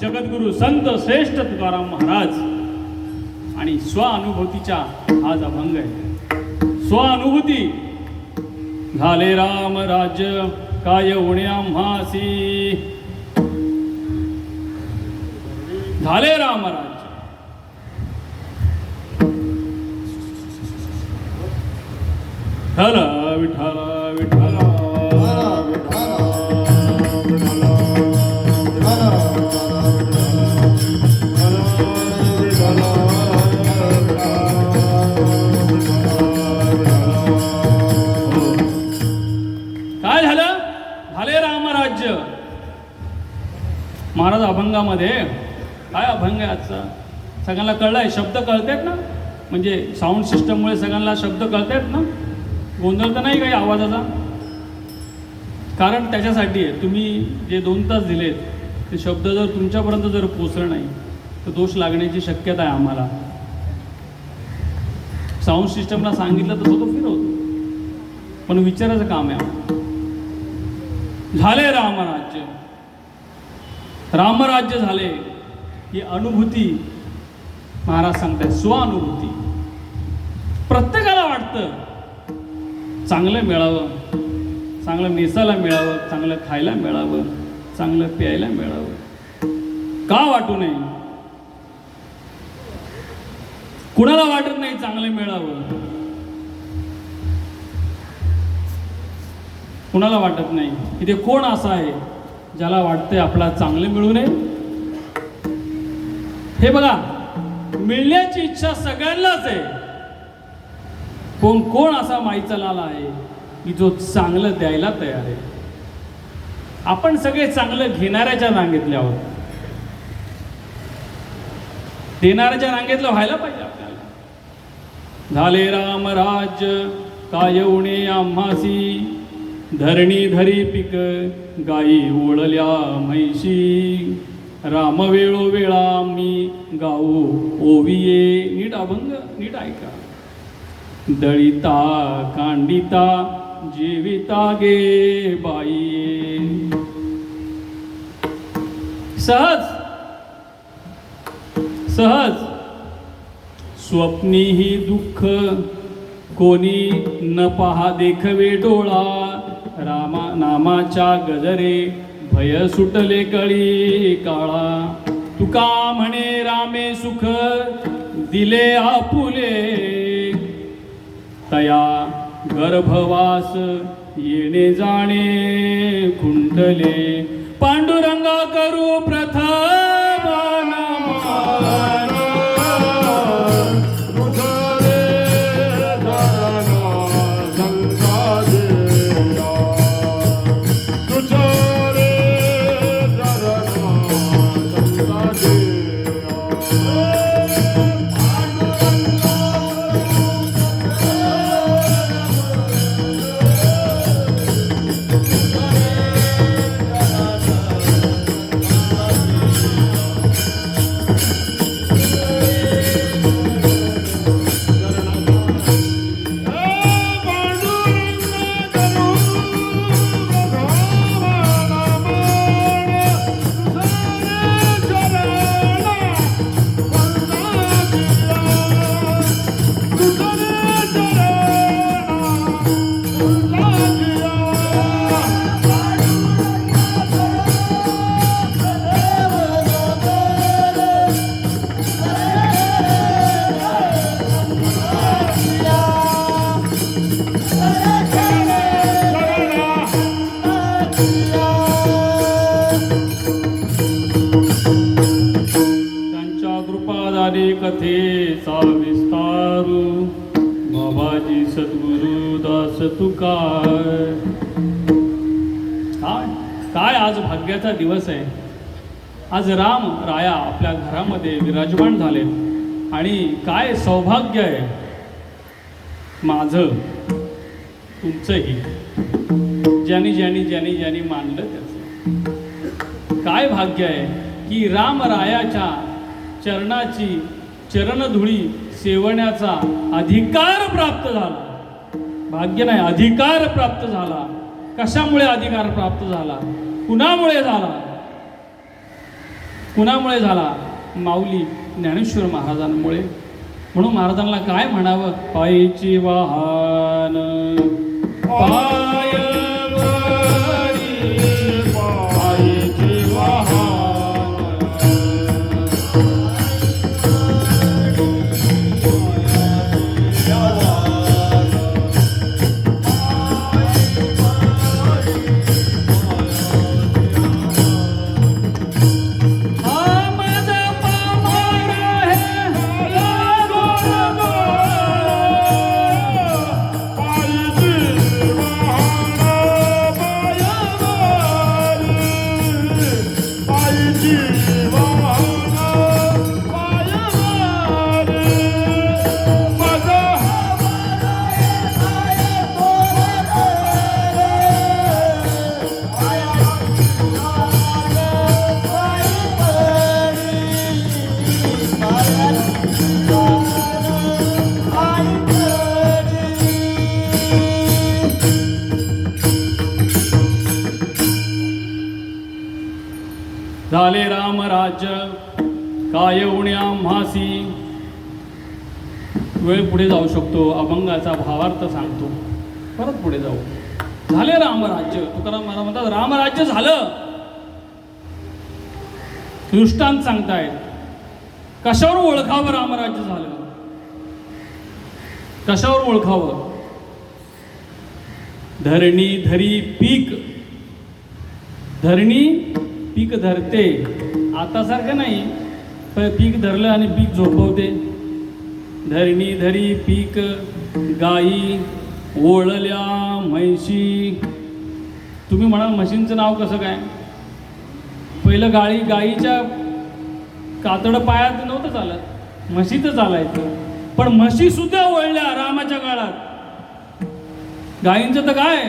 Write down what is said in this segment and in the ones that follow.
जगद्गुरु संत श्रेष्ठ तुकाराम महाराज. आणि स्वानुभूतीचा हाच अभंग आहे. स्वानुभूती. झाले राम राज्य काय उणे आम्हासी. झाले राम राज्य. विठ्ठल विठ्ठल विठ्ठल काय झालं? झाले रामराज्य. महाराज अभंगामध्ये काय अभंग आहे आजचा? सगळ्यांना कळलाय? शब्द कळतायत ना? म्हणजे साऊंड सिस्टममुळे सगळ्यांना शब्द कळतायत ना? गोंधळ तर नाही काही आवाजाचा? कारण त्याच्यासाठी आहे. तुम्ही जे 2 तास दिलेत ते शब्द जर तुमच्यापर्यंत जर पोचलं नाही तर दोष लागण्याची शक्यता आहे आम्हाला. साऊंड सिस्टमला सांगितलं तर तो फिरवतो, पण विचारायचं काम आहे. झाले रामराज्य. रामराज्य झाले ही अनुभूती महाराज सांगतात. स्वानुभूती. प्रत्येकाला वाटतं चांगलं मिळावं, चांगलं नेसायला मिळावं, चांगलं खायला मिळावं, चांगलं प्यायला मिळावं. का वाटू नये? कुणाला वाटत नाही चांगलं मिळावं? कुणाला वाटत नाही? इथे कोण असा आहे ज्याला वाटतंय आपला चांगलं मिळू नये? हे बघा, मिळण्याची इच्छा सगळ्यांनाच आहे. कोण असा माईचा लाला आहे की जो चांगलं द्यायला तयार आहे? आपण सगळे चांगलं घेणाऱ्याच्या रांगेतले आहोत. देणाऱ्याच्या रांगेतलं व्हायला पाहिजे आपल्याला. झाले रामराज्य काय उणे आम्हासी. धरणी धरी पीक गाई ओळल्या म्हैशी. राम वेळोवेळा मी गाऊ ओविये. नीट अभंग नीट ऐका. दळिता कांडिता जीविता गे बाई. सहज सहज स्वप्नी ही दुःख कोणी न पहा देखवे डोळा. रामा नामाच्या गजरे भय सुटले कळी काळा. तुका म्हणे रामे सुख दिले आपुले. तया गर्भवास येणे जाणे खुंटले. पांडुरंगा करू प्रथम नमन. कथेचा विस्तारू बाबाजी सद्गुरु दास तुकार. काय आज भाग्याचा दिवस आहे. आज राम राया आपल्या घरामध्ये विराजमान झाले आणि काय सौभाग्य आहे माझं तुमचंही. ज्यांनी ज्यांनी ज्यांनी ज्यांनी मानलं त्याचं काय भाग्य आहे की राम रायाच्या चरणाची चरणधुळी सेवण्याचा अधिकार प्राप्त झाला. भाग्य नाही, अधिकार प्राप्त झाला. कशामुळे अधिकार प्राप्त झाला? कुणामुळे झाला? कुणामुळे झाला? माऊली ज्ञानेश्वर महाराजांमुळे. म्हणून महाराजांना काय म्हणावं? पायीची वाहन पायवरी पायीची वाहन. झाले राम राज्य काय उणे आम्हासी. वेळ पुढे जाऊ शकतो, अभंगाचा भावार्थ सांगतो, परत पुढे जाऊ. झाले रामराज्य. तुकाराम महाराज म्हणतात रामराज्य झालं. दृष्टांत सांगतायत. कशावर ओळखावं रामराज्य झालं? कशावर ओळखावं? धरणी धरी पीक. धरणी पीक धरते. आता सारखं नाही पीक धरलं आणि पीक झोपवते. धरणी धरी पीक. गाई ओळल्या म्हैशी. तुम्ही म्हणाल म्हशींचं नाव कसं काय? पहिलं गाईच्या कातडं पायात नव्हतं चालत, म्हशीचं चालायचं. पण म्हशी सुद्धा ओळल्या रामाच्या काळात. गायींचं तर काय,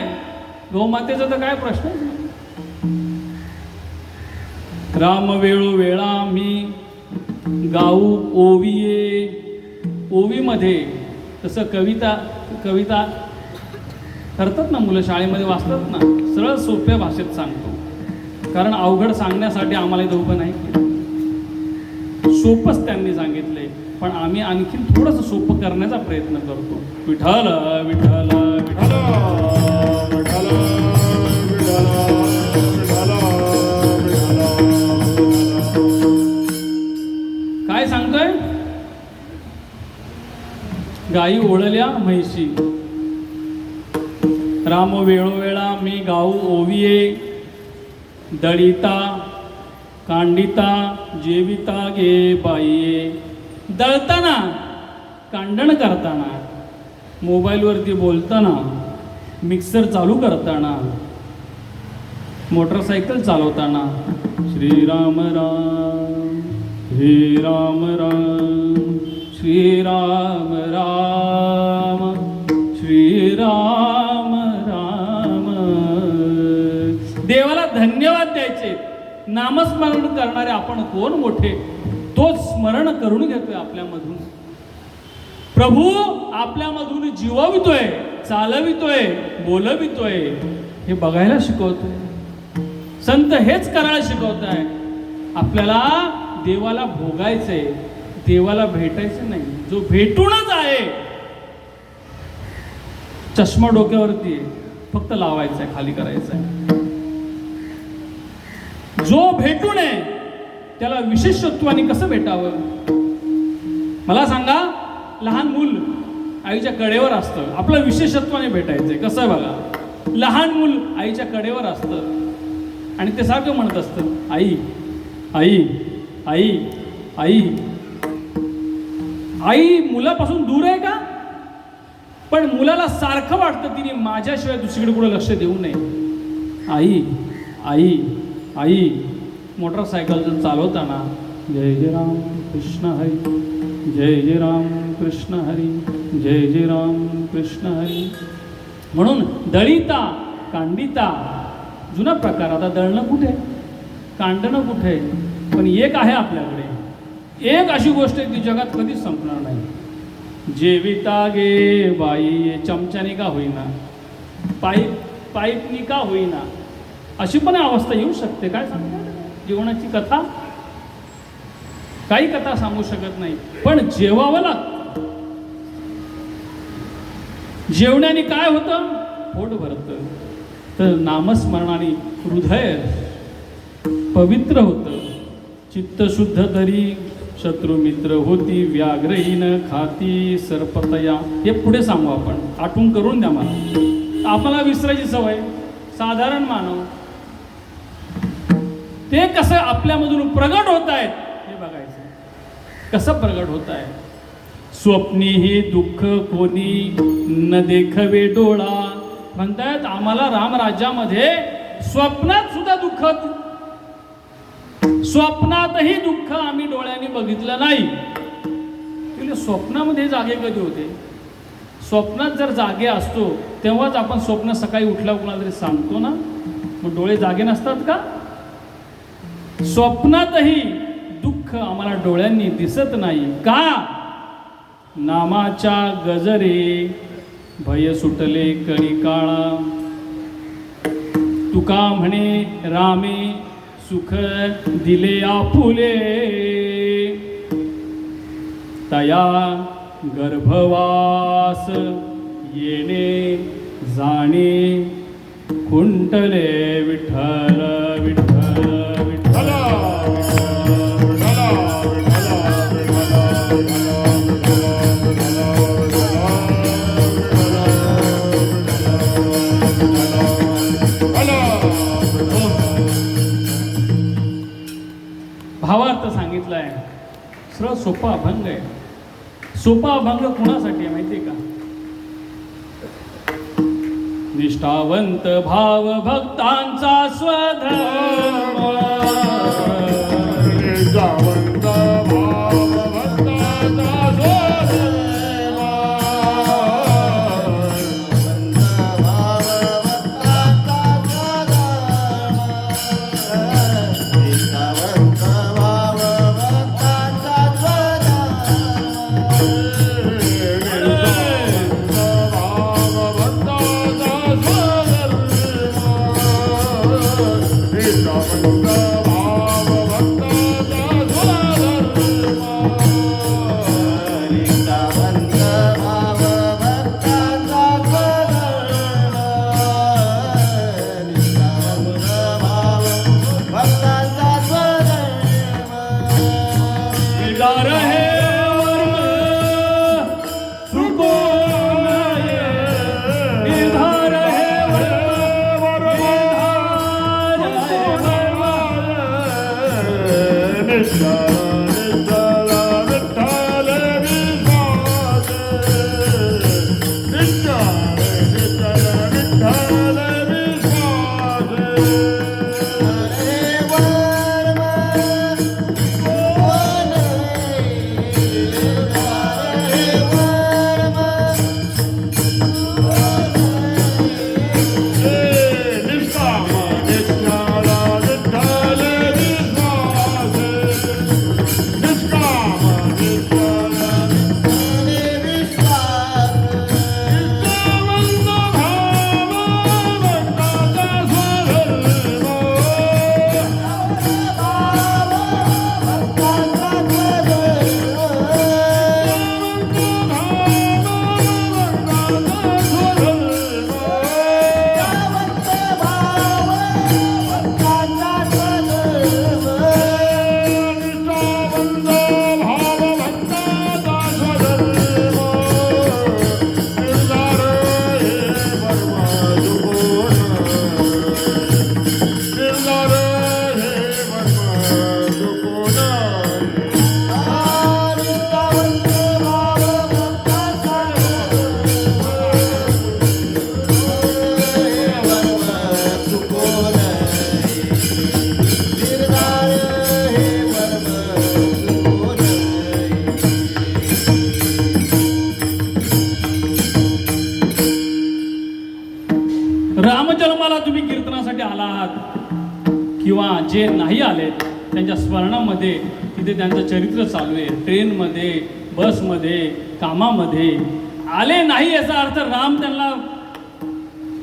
गौमातेचं तर काय प्रश्न. राम वेळोवेळा मी गाऊ ओविये. ओवीमध्ये तसं कविता करतात ना मुलं, शाळेमध्ये वाचतात ना. सरळ सोप्या भाषेत सांगतो, कारण अवघड सांगण्यासाठी आम्हाला इथं उभं नाही केलं. सोपंच त्यांनी सांगितलंय, पण आम्ही आणखीन थोडंसं सोपं करण्याचा प्रयत्न करतो. विठ्ठल विठ्ठल विठ्ठल विठ्ठल काय सांगतोय? गाई ओळल्या म्हैशी. राम वेळोवेळा मी गाऊ ओविये. दळिता कांडिता जेविता गे बाईये. दळताना, कांडण करताना, मोबाईलवरती बोलताना, मिक्सर चालू करताना, मोटरसायकल चालवताना श्रीराम राम श्रीराम राम श्रीराम राम श्रीराम राम. देवाला धन्यवाद द्यायचे. नामस्मरण करणारे आपण कोण मोठे, तोच स्मरण करून घेतोय आपल्यामधून. प्रभू आपल्यामधून जीववितोय, चालवितोय, बोलवितोय. हे बघायला शिकवतोय. संत हेच करायला शिकवताय. आपल्याला देवाला भोगायचंय, देवाला भेटायचं नाही. जो भेटूनच आहे, चष्मा डोक्यावरती आहे, फक्त लावायचा आहे, खाली करायचा आहे. जो भेटून आहे त्याला विशेषत्वाने कसं भेटावं? मला सांगा. लहान मूल आईच्या कडेवर असतं, आपलं विशेषत्वाने भेटायचंय. कसं आहे बघा. लहान मूल आईच्या कडेवर असतं आणि ते सारखं म्हणत असतं आई आई आई आई. आई मुलापासून दूर आहे का? पण मुलाला सारखं वाटतं तिने माझ्याशिवाय दुसरीकडे कुठं लक्ष देऊ नये. आई आई आई. मोटरसायकल जर चालवताना जय जय राम कृष्ण हरी जय जय राम कृष्ण हरी जय जय राम कृष्ण हरी. म्हणून दळिता कांडिता जुना प्रकार. आता दळणं कुठे, कांडणं कुठे, पण एक आहे आपल्याकडे. एक अशी गोष्ट आहे ती जगात कधीच संपणार नाही. जेविता गे बाई. चमच्याने का होईना, पाईपनी का होईना, अशी पण अवस्था येऊ शकते. काय सांगतात जीवनाची कथा. काही कथा सांगू शकत नाही, पण जेवावं लागतं. जेवण्याने काय होतं? पोट भरतं. तर नामस्मरणाने हृदय पवित्र होतं. चित्त शुद्ध तरी शत्रू मित्र होती, व्याघ्रहीन खाती सर्पतया. हे पुढे सांगू आपण, आठवण करून द्या मला. आपल्याला विसरायची सवय, साधारण मानव. ते कसं आपल्यामधून प्रगट होत आहेत हे बघायचं. कसं प्रगट होत आहे? स्वप्नी ही दुःख कोणी न देखवे डोळा. म्हणतायत आम्हाला रामराज्यामध्ये स्वप्नात सुद्धा दुःख, स्वप्नातही दुःख आम्ही डोळ्यांनी बघितलं नाही. तुला स्वप्नामध्ये जागे कधी होते? स्वप्नात जर जागे असतो तेव्हाच आपण स्वप्न सकाळी उठल्या कोणाला तरी सांगतो ना. मग डोळे जागे नसतात का? स्वप्नातही दुःख आम्हाला डोळ्यांनी दिसत नाही का? नामाच्या गजरे भय सुटले कळी काळा. तुका म्हणे रामे सुख दिले आपुले. तया गर्भवास येणे जाणे खुंटले विठ्ठल विठ्ठल विठ्ठल. भावार्थ सांगितलाय. सरळ सोपा अभंग आहे. सोपा अभंग कुणासाठी आहे माहिती आहे का? निष्ठावंत भाव भक्तांचा स्वधर्म. निष्ठावंत भाव भक्तांचा स्वधर्म. रामजन्माला तुम्ही कीर्तनासाठी आला आहात किंवा जे नाही आलेत त्यांच्या स्मरणामध्ये तिथे त्यांचं चरित्र चालू आहे. ट्रेनमध्ये, बसमध्ये, कामामध्ये आले नाही याचा अर्थ राम त्यांना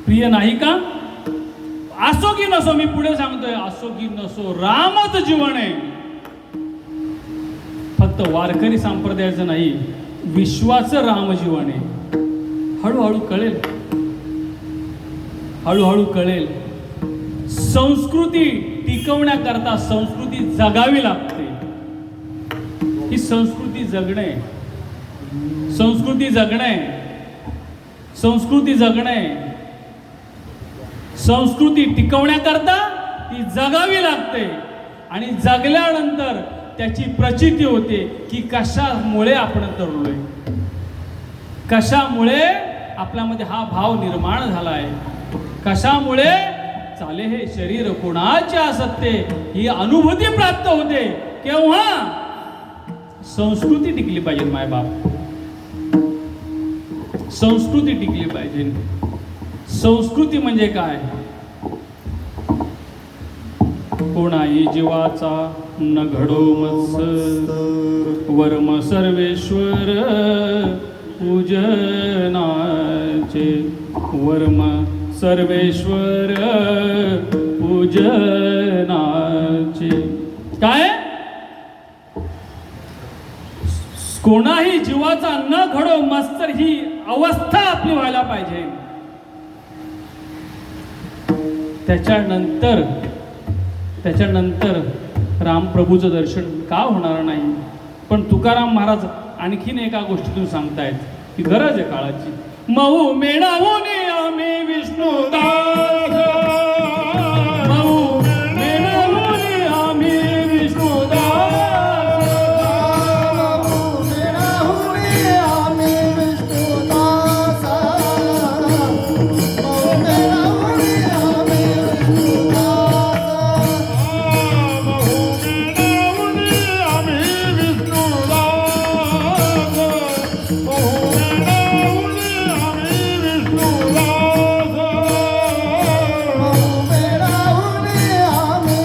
प्रिय नाही का? असो की नसो, मी पुढे सांगतोय, असो की नसो रामच जीवन आहे. फक्त वारकरी संप्रदायाचं नाही, विश्वाचं रामजीवन आहे. हळूहळू कळेल, हळूहळू कळेल. संस्कृती टिकवण्याकरता संस्कृती जगावी लागते. ही संस्कृती जगणे, संस्कृती जगणे, संस्कृती जगणे, संस्कृती टिकवण्याकरता ती जगावी लागते. आणि जगल्यानंतर त्याची प्रचिती होते की कशामुळे आपण तरलोय, कशामुळे आपल्यामध्ये हा भाव निर्माण झालाय, कशामुळे चाले हे शरीर कोणाचे असते, ही अनुभूती प्राप्त होते. केव्हा? संस्कृती टिकली पाहिजे. मायबाप, संस्कृती टिकली पाहिजे. संस्कृती म्हणजे काय? कोणाही जीवाचा न घडो मत्स, वर्म सर्वेश्वर पूजनाचे, वर्म सर्वेश्वर पूजनाचे. काय? कोणाही जीवाचा न घडो मत्सर, ही अवस्था आपली व्हायला पाहिजे. त्याच्यानंतर रामप्रभूचं दर्शन का होणार नाही? पण तुकाराम महाराज आणखीन एका गोष्टीतून सांगतायत की गरज आहे काळाची. मऊ मेणावूने आम्ही विष्णुदास, मऊ मेणावूने आम्ही विष्णुदास, मऊ मेणावूने आम्ही विष्णुदास, मऊ मेणावूने आम्ही विष्णुदास, मऊ मेणावूने आम्ही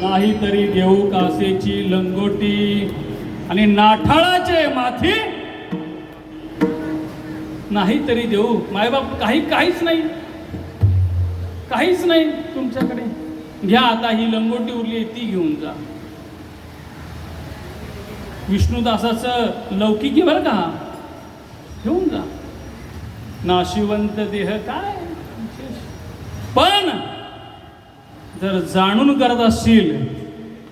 नाहीतरी देऊ कासेची लंगोटी आणि नाठाळाचे माथी. नाहीतरी देऊ. मायबाप काहीच नाही, काहीच नाही तुमच्याकडे. घ्या आता ही लंगोटी उरली ती घेऊन जा. विष्णुदासाचं लौकिकी बरं का, घेऊन जा. नाशिवंत देह काय. पण जर जाणून करत असशील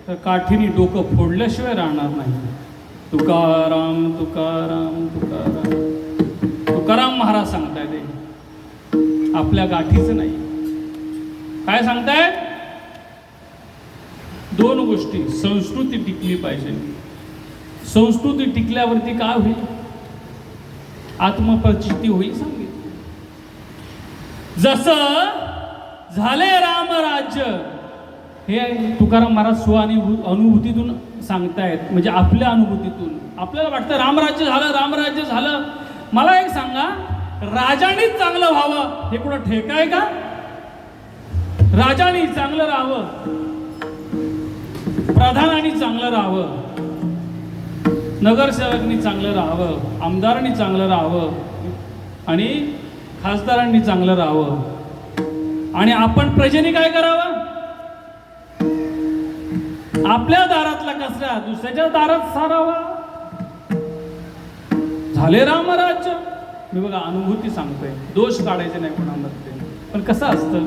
तर काठीने डोकं फोडल्याशिवाय राहणार नाही. तुकाराम तुकाराम तुकाराम. तुकाराम महाराज सांगताय ते आपल्या गाठीचं नाही. काय सांगताय? दोन गोष्टी. संस्कृती टिकली पाहिजे. संस्कृती टिकल्यावरती काय होईल? आत्मप्रचिती होईल. सांगितलं जसं झाले रामराज्य, हे तुकाराम महाराज अनुभूतीतून सांगतायत. म्हणजे आपल्या अनुभूतीतून आपल्याला वाटतं रामराज्य झालं, रामराज्य झालं. मला एक सांगा, राजानीच चांगलं व्हावं हे कुठं ठेक आहे का? राजानी चांगलं राहावं, प्रधानांनी चांगलं राहावं, नगरसेवकांनी चांगलं राहावं, आमदारांनी चांगलं राहावं आणि खासदारांनी चांगलं राहावं. आणि आपण प्रजेने काय करावं? आपल्या दारातला कचरा दुसऱ्याच्या दारात सारावा. झाले रामराज्य. मी बघा अनुभूती सांगतोय, दोष काढायचे नाही कोणामध्ये. पण कसं असतं,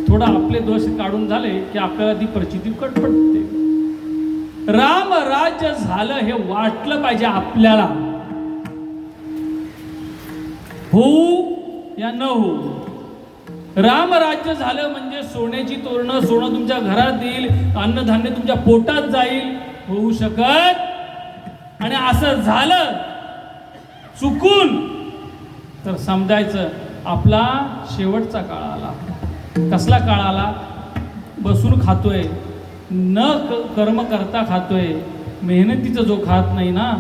थोडा आपले दोष काढून झाले की आपल्याला ती प्रचिती पटते. रामराज्य झालं हे वाटलं पाहिजे आपल्याला, होऊ या न होऊ. रामराज्य झालं म्हणजे सोन्याची तोरणं, सोनं तुमच्या घरात येईल, अन्नधान्य तुमच्या पोटात जाईल, होऊ शकत. आणि असं झालं चुकून तर समजायचं आपला शेवटचा काळ आला. कसला काळ आला? बसून खातोय, न कर्म करता खातोय, मेहनतीचं जो खात नाही ना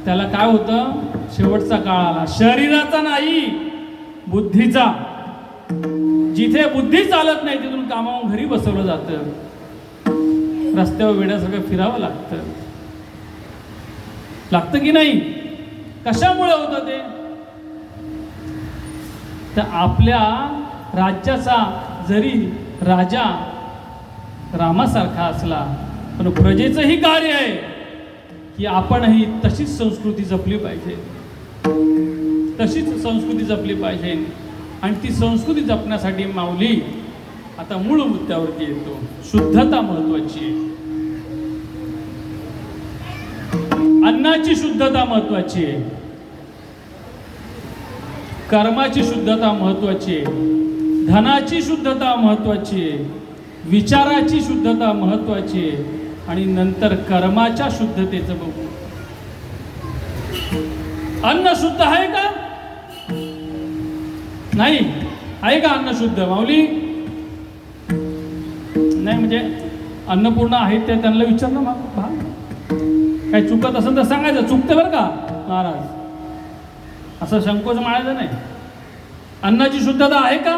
त्याला काय होतं? शेवटचा काळ आला. शरीराचा नाही, बुद्धीचा. जिथे बुद्धी चालत नाही तिथून कामावून घरी बसवलं जातं. रस्त्यावर वेड्यासारखं फिरावं लागतं की नाही? कशामुळे होतं ते? तर आपल्या राज्याचा जरी राजा रामासारखा असला पण प्रजेचंही कार्य आहे की आपणही तशीच संस्कृती जपली पाहिजे, तशीच संस्कृती जपली पाहिजे. आणि ती संस्कृती जपण्यासाठी माऊली आता मूळ मुद्द्यावरती येतो. शुद्धता महत्वाची आहे, अन्नाची शुद्धता महत्वाची आहे, कर्माची शुद्धता महत्वाची आहे, धनाची शुद्धता महत्वाची आहे, विचाराची शुद्धता महत्वाची आहे. आणि नंतर कर्माच्या शुद्धतेचं बघू. अन्न शुद्ध आहे का? नाही आहे का अन्न शुद्ध माऊली? नाही म्हणजे अन्नपूर्णा आहेत त्या त्यांना विचारणं मग काही चुकत असेल तर सांगायचं, चुकते बरं का महाराज, असं संकोच माळायचं नाही. अन्नाची शुद्धता आहे का?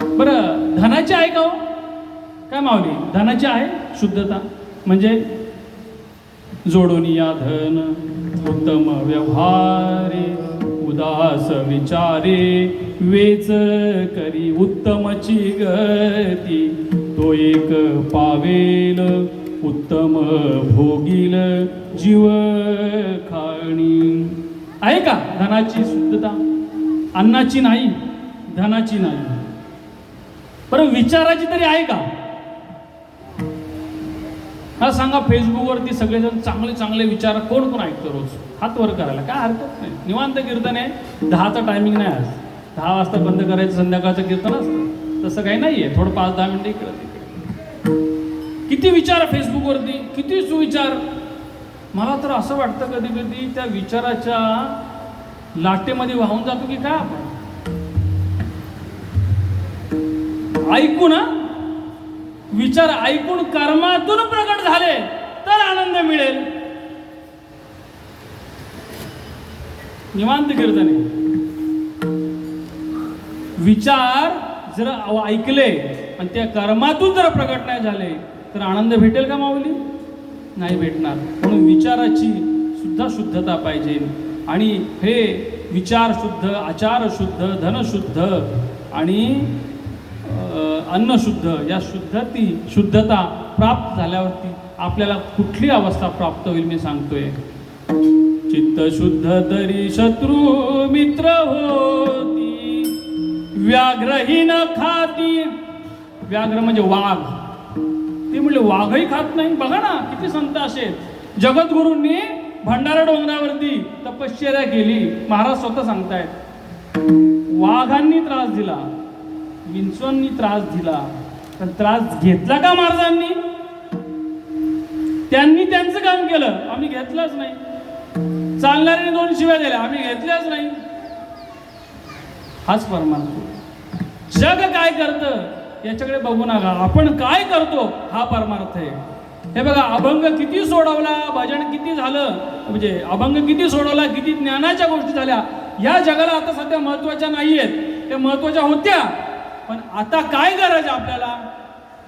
बरं धनाची आहे का हो? काय माऊली धनाची आहे शुद्धता? म्हणजे जोडून या धन उत्तम व्यवहारे, उदास विचारे वेच करी उत्तमची गती, तो एक पावेल उत्तम भोगील जीव खाणी. आहे का धनाची शुद्धता? अन्नाची नाही, धनाची नाही. बरं विचाराची तरी आहे का? हा सांगा. फेसबुकवरती सगळेजण चांगले चांगले विचार कोण कोण ऐकतो रोज? हात वर करायला काय हरकत नाही. निवांत कीर्तन आहे, 10चा टायमिंग नाही. आज 10 वाजता बंद करायचं संध्याकाळचं कीर्तन असतं, तसं काही नाही आहे. थोडं 5-10 मिनिटं इकडं तिकडे. किती विचार फेसबुकवरती, किती सुविचार. मला तर असं वाटतं कधी कधी त्या विचाराच्या लाटेमध्ये वाहून जातो की काय आपण. ऐकू ना, विचार ऐकून कर्मातून प्रकट झाले तर आनंद मिळेल. निवांत कीर्तन आहे. विचार जर ऐकले आणि त्या कर्मातून जर प्रकट नाही झाले तर आनंद भेटेल का माऊली? नाही भेटणार. म्हणून विचाराची सुद्धा शुद्धता पाहिजे. आणि हे विचार शुद्ध, आचार शुद्ध, धन शुद्ध आणि अन्न शुद्ध, या शुद्धता प्राप्त झाल्यावरती आपल्याला कुठली अवस्था प्राप्त होईल मी सांगतोय. चित्त शुद्ध तरी शत्रू मित्र होती, व्याघ्रही न खाती. व्याघ्र म्हणजे वाघ. ते म्हणजे वाघही खात नाही. बघा ना किती संत असे. जगद्गुरूंनी भंडारा डोंगरावरती तपश्चर्या केली. महाराज स्वतः सांगतायत वाघांनी त्रास दिला, विंचवांनी त्रास दिला, पण त्रास घेतला का महाराजांनी? त्यांनी त्यांचं काम केलं, आम्ही घेतलंच नाही. चालणाऱ्याने 2 शिव्या दिल्या, आम्ही घेतल्याच नाही. हाच परमार्थ. जग काय करतं याच्याकडे बघू नका, आपण काय करतो हा परमार्थ आहे. हे बघा, अभंग किती सोडवला, भजन किती झालं, म्हणजे अभंग किती सोडवला, किती ज्ञानाच्या गोष्टी झाल्या, या जगाला आता सध्या महत्वाच्या नाही आहेत. त्या महत्वाच्या होत्या, पण आता काय गरज आहे आपल्याला?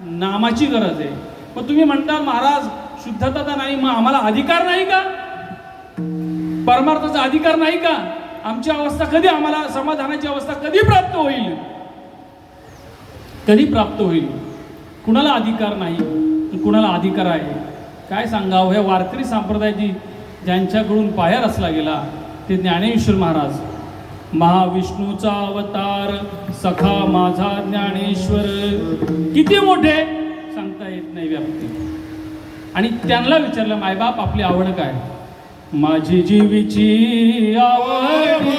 नामाची गरज आहे. पण तुम्ही म्हणता महाराज शुद्धता तर नाही, मग आम्हाला अधिकार नाही का? परमार्थाचा अधिकार नाही का? आमची अवस्था कधी, आम्हाला समाधानाची अवस्था कधी प्राप्त होईल? कधी प्राप्त होईल? कुणाला अधिकार नाही, कुणाला अधिकार आहे? काय सांगावं. ह्या वारकरी संप्रदायाची ज्यांच्याकडून पाया रचला गेला, ते ज्ञानेश्वर महाराज. महाविष्णूचा अवतार सखा माझा ज्ञानेश्वर, किती मोठे सांगता येत नाही व्याप्ती. आणि त्यांना विचारलं, मायबाप आपली आवड काय? माझी जीवीची आवड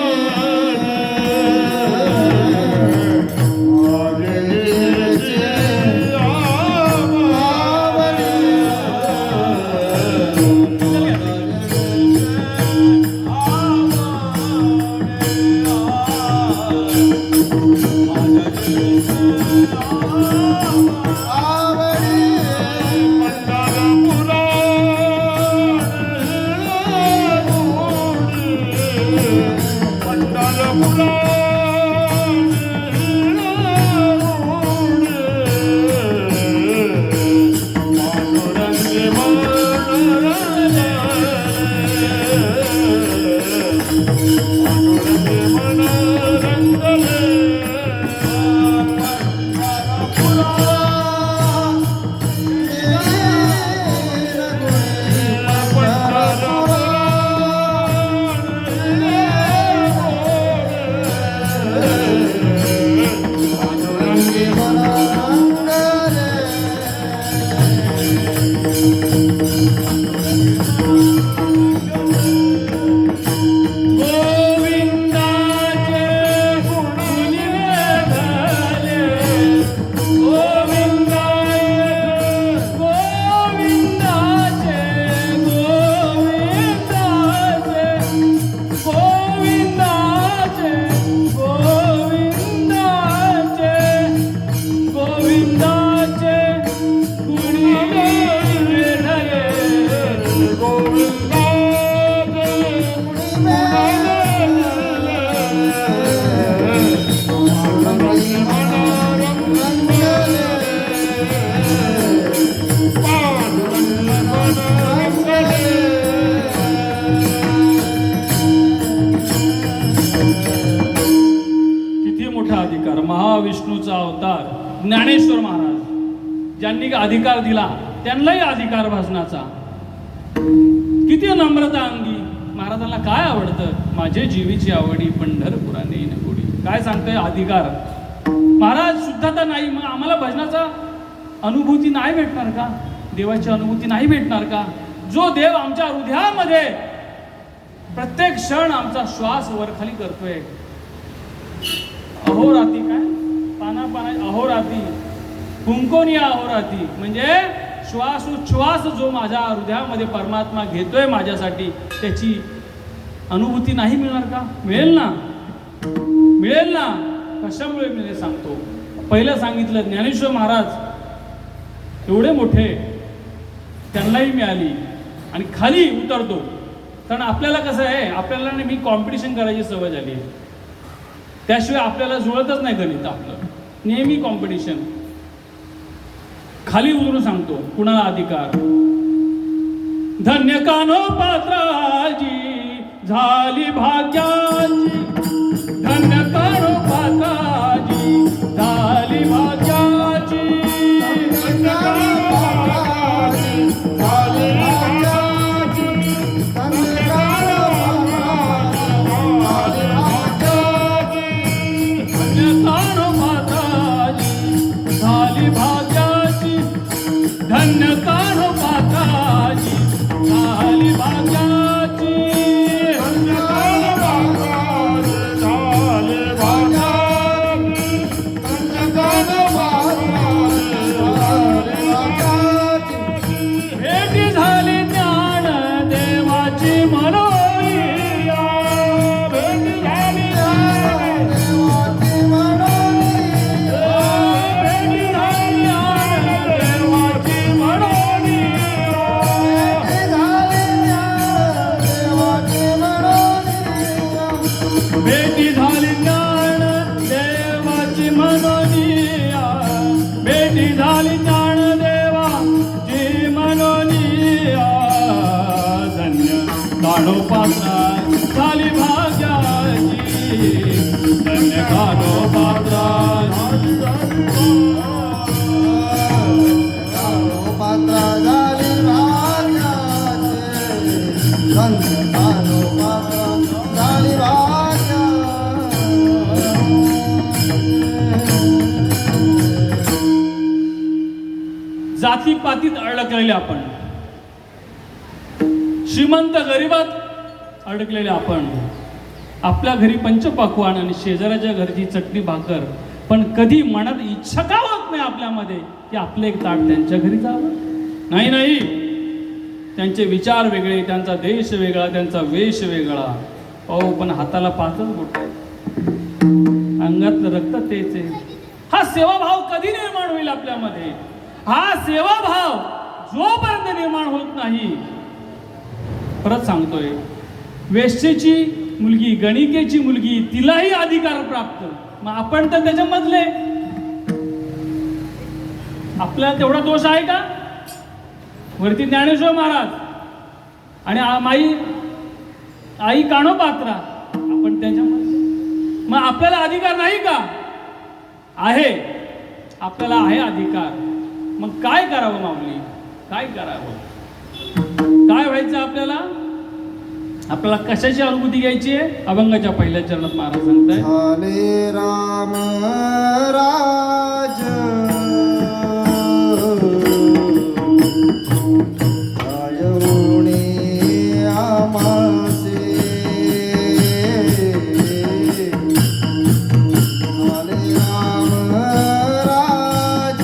महाविष्णूचा अवतार ज्ञानेश्वर महाराज, ज्यांनी अधिकार दिला त्यांनाही अधिकार भासण्याचा. किती नम्रता अंगी. महाराजांना काय आवडतं? माझे जीवीची आवडी पंढरपुरा नेईन गोडी. काय सांगतोय? अधिकार. महाराज शुद्धता नाही, मग आम्हाला भजनाचा अनुभूती नाही भेटणार का? देवाची अनुभूती नाही भेटणार का? जो देव आमच्या हृदयामध्ये प्रत्येक क्षण आमचा श्वास वरखाली करतोय. अहोराती काय पाना अहोराती कुंकोनिया अहोराती, म्हणजे श्वासोच्छ्वास जो माझ्या हृदयामध्ये परमात्मा घेतोय माझ्यासाठी, त्याची अनुभूती नाही मिळणार का? मिळेल ना, मिळेल ना. कशामुळे मी सांगतो? पहिलं सांगितलं, ज्ञानेश्वर महाराज एवढे मोठे, त्यांनाही मिळाली. आणि खाली उतरतो, कारण आपल्याला कसं आहे, आपल्याला नेहमी कॉम्पिटिशन करायची सवय झाली आहे. त्याशिवाय आपल्याला जुळतच नाही गणित आपलं, नेहमी कॉम्पिटिशन. खाली उतरून सांगतो, कुणाला अधिकार? धन्य कानो पात्राजी झाली भाग्याची, धन्य कानो पात्राजी झाली भाग्याची, धन्य कानो पात्राजी झाली भाग्याची, धन्य कानो पात्राजी झाली भाग्याची, धन्य कानो पात्राजी झाली भाग्याची, धन्य कानो पात्राजी झाली भाग्याची, धन्य कानो पात्राजी झाली भाग्याची. भेटी झाली ज्ञान देवाची मनोनिया, भेटी झाली ज्ञान देवाची मनोनिया, भेटी झाली ज्ञान देवाची मनोनिया, भेटी झाली ज्ञान देवाची मनोनिया, भेटी झाली ज्ञान देवाची मनोनिया, धन्य कानोपात्रा झाली भाग्याची, धन्य कानोपात्रा पात्रा झाली भाग्याची, धन्य कानोपात्रा जातीपातीत अडकलेले आपण, श्रीमंत गरीबात अडकलेले आपण, आपल्या घरी पंचपाक्वान आणि शेजाऱ्याच्या घरची चटणी भाकर, पण कधी मनात इच्छा का होत नाही आपल्यामध्ये की आपलं एक ताट त्यांच्या घरी जावं? नाही नाही, त्यांचे विचार वेगळे, त्यांचा देश वेगळा, त्यांचा वेश वेगळा. अहो पण हाताला पाचच बोट आहे, अंगातलं रक्त तेच आहे. हा सेवाभाव कधी निर्माण होईल आपल्यामध्ये? हा सेवाभाव जोपर्यंत निर्माण होत नाही, परत सांगतोय, वेश्येची मुलगी, गणिकेची मुलगी, तिलाही अधिकार प्राप्त. मग आपण तर त्याच्यामधले, आपल्याला तेवढा दोष आहे का? वरती ज्ञानेश्वर महाराज आणि आई काणोपात्रा, आपण त्याच्यामध्ये. मग आपल्याला अधिकार नाही का? आहे, आपल्याला आहे अधिकार. मग काय करावं माऊली? काय करावं? काय व्हायचं आपल्याला? आपल्याला कशाची अनुभूती घ्यायची आहे? अभंगाच्या पहिल्या चरणात महाराज सांगताय, झाले राम राज आयरुणी आमासे, झाले राम राज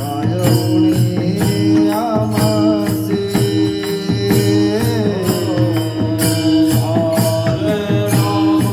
आयरुणी आमासे. राम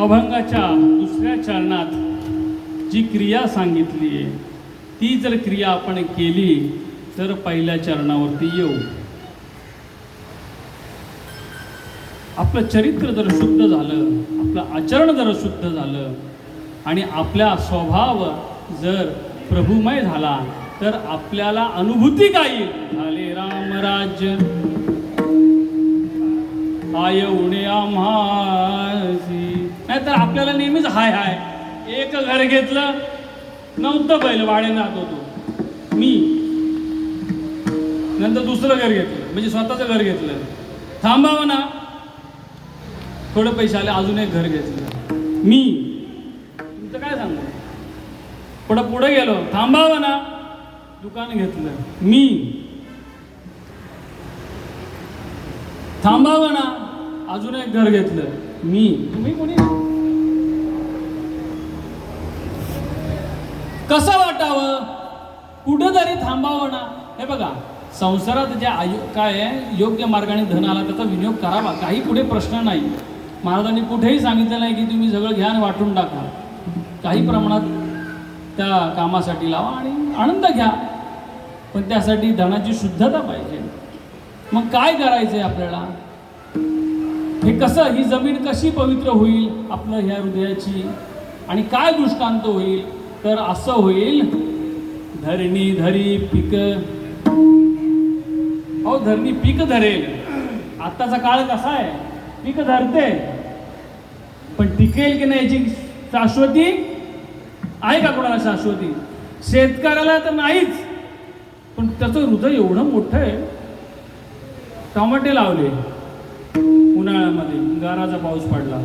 अभंगाच्या दुसऱ्या चरणात जी क्रिया सांगितली आहे ती जर क्रिया आपण केली तर पहिल्या चरणावरती येऊ. आपलं चरित्र जर शुद्ध झालं, आपलं आचरण जर शुद्ध झालं आणि आपला स्वभाव जर प्रभुमय झाला तर आपल्याला अनुभूती काय येईल? झाले रामराज्य हाय उणे आम्हासी. नाहीतर आपल्याला नेहमीच हाय हाय. एक घर घेतलं नव्हतं बैल वाड्यानं राहत होतो मी, नंतर दुसरं घर घेतलं म्हणजे स्वतःचं घर घेतलं. थांबावं ना, थोडे पैसे आले अजून एक घर घेतलं मी. तुमचं काय सांगू? पुढे गेलो, थांबावं ना, दुकान घेतलं मी. थांबावं ना, अजून एक घर घेतलं मी. तुम्ही कोणी? कसं वाटावं? कुठंतरी थांबावं ना. हे बघा, संसारात जे काय आहे, योग्य मार्गाने धन आला त्याचा विनियोग करावा, काही पुढे प्रश्न नाही. महाराजांनी कुठेही सांगितलं नाही की तुम्ही सगळं घ्या आणि वाटून टाका. काही प्रमाणात त्या कामासाठी लावा आणि आनंद घ्या, पण त्यासाठी धनाची शुद्धता पाहिजे. मग काय करायचं आहे आपल्याला? हे कसं, ही जमीन कशी पवित्र होईल आपलं ह्या हृदयाची, आणि काय दृष्टांत होईल? तर असं होईल, धरणी धरी पीक. अहो धरणी पीक धरेल. आत्ताचा काळ कसा आहे, पीक धरते पण टिकेल की नाही याची शाश्वती आहे का? कोणाला शाश्वती? शेतकऱ्याला तर नाहीच. पण त्याचं हृदय एवढं मोठं आहे. टमाटे लावले उन्हाळ्यामध्ये, गाराचा पाऊस पडला,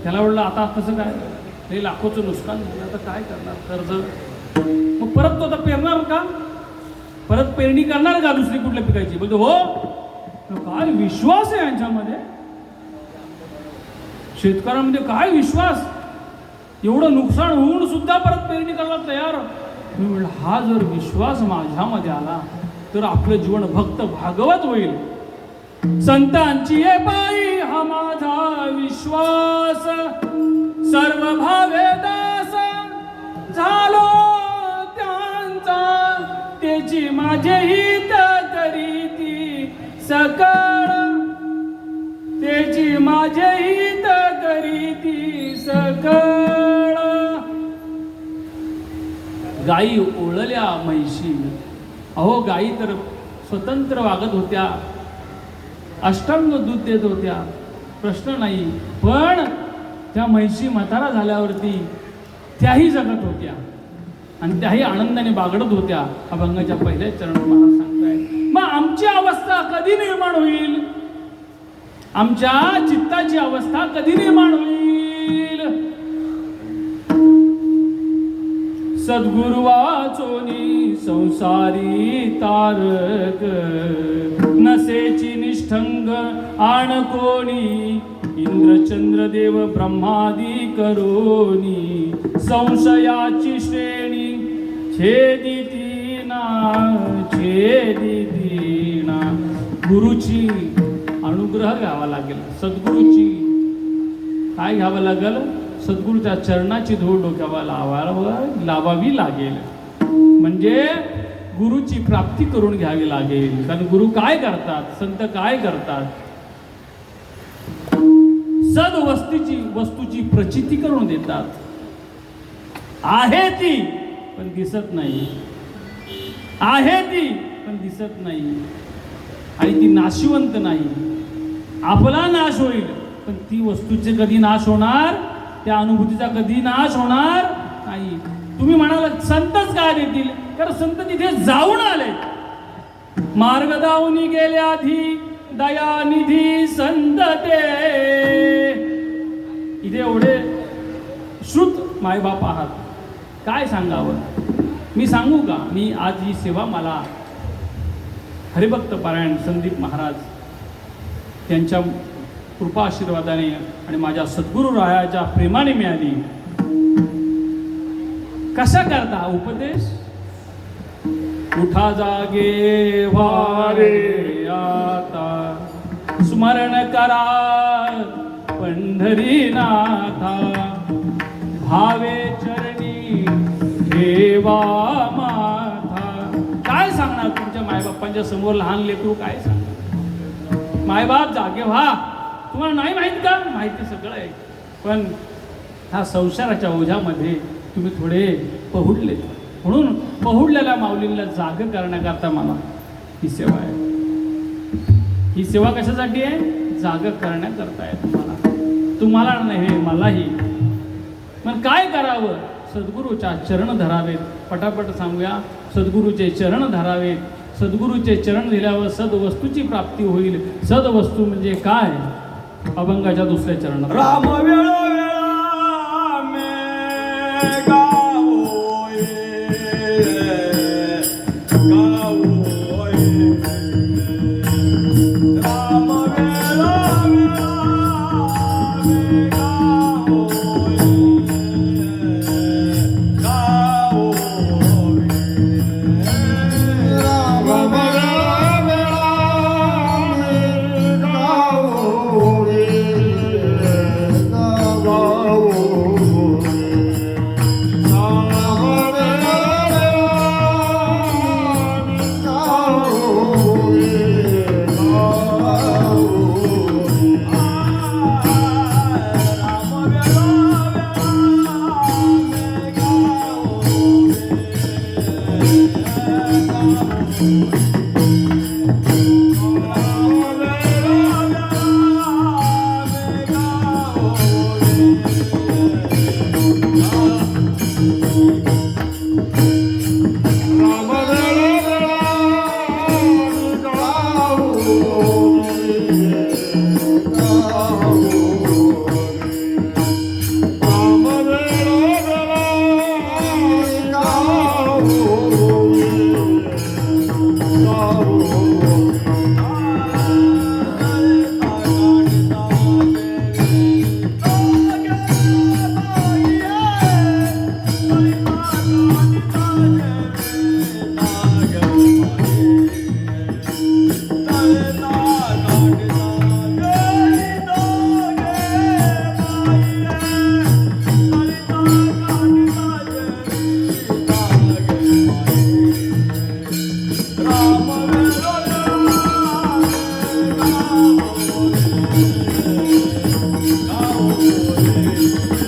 त्याला वाटलं आता कसं काय, हे लाखोचं नुकसान झालं, आता काय करणार, कर्ज. मग परत तो आता पेरणार का? परत पेरणी करणार का दुसरी कुठल्या पिकायची? बोलतो हो. काय विश्वास आहे यांच्यामध्ये, शेतकऱ्यांमध्ये काय विश्वास. एवढं नुकसान होऊन सुद्धा परत पेरणी करायला तयार. मी म्हणलं हा जर विश्वास माझ्यामध्ये आला तर आपलं जीवन भक्त भागवत होईल. संतांची ये पायी हा माझा विश्वास, सर्व भावे दास झालो त्यांचा, त्याची माझे हित करीती सकळ, त्याची माझे हित करीती सकळ. गायी ओळल्या म्हैशी. अहो गायी तर स्वतंत्र वागत होत्या, अष्टांग दूध देत होत्या, प्रश्न नाही. पण त्या म्हैशी म्हातारा झाल्यावरती त्याही जगत होत्या आणि त्याही आनंदाने बागडत होत्या. अभंगाच्या पहिल्या चरणात मला सांगताय. मग आमची अवस्था कधी निर्माण होईल? आमच्या चित्ताची अवस्था कधी निर्माण होईल? सद्गुरु वाचोनी संसारी तारक, नसेची निष्ठंग आण कोणी, इंद्रचंद्र देव ब्रह्मादी करोनी, संशयाची श्रेणी छेदिती ना, छेदिती ना. गुरुची अनुग्रह घ्यावा लागेल, सद्गुरूची काय घ्यावं लागेल? सद्गुरूच्या चरणाची धूळ डोक्यावर लावावी लागेल. म्हणजे गुरुची प्राप्ती करून घ्यावी लागेल. कारण गुरु काय करतात, संत काय करतात? वस्तूची प्रचिती करून देतात. आहे ती पण दिसत नाही, आहे ती पण दिसत नाही, आणि ती नाशिवंत नाही. आपला नाश होईल पण ती वस्तूचे कधी नाश होणार, त्या अनुभूतीचा कधी नाश होणार नाही. तुम्ही म्हणाल संतच काय देतील? तर संत तिथे जाऊन आले, मार्ग दावून गेले आधी, दयानिधी संत ते. इथे एवढे श्रुत मायबाप आहात, काय सांगावं? मी सांगू का? मी आज ही सेवा मला हरिभक्त पारायण संदीप महाराज यांच्या कृपा आशीर्वादाने आणि माझ्या सद्गुरू रायाच्या प्रेमाने मिळाली. कशा करता उपदेश? उठा जागे वारे आता, स्मरण करा पंढरीनाथा भावे चरणी ठेवा माथा. काय सांगणार तुमच्या मायबापांच्या समोर लहान लेकरू काय सांगणार? मायबाप जागे व्हा. तुम्हाला नाही माहीत का? माहिती सगळं आहे, पण ह्या संसाराच्या ओझ्यामध्ये तुम्ही थोडे पहुडले. म्हणून पहुडलेल्या माऊलींना जाग करण्याकरता मला ही सेवा आहे. ही सेवा कशासाठी आहे? जाग करण्याकरता आहे. तुम्हाला नाही, मलाही. मग काय करावं? सद्गुरूच्या चरण धरावेत. पटापट सांगूया. सद्गुरूचे चरण धरावेत. सद्गुरूचे चरण दिल्यावर सद्वस्तूची प्राप्ती होईल. सद्वस्तू म्हणजे काय? अभंगाच्या दुसऱ्या चरणात राम वेळोवेळा मे गावोय, गावोय. राम वेळोवेळा मे गावोय, गावोय. राम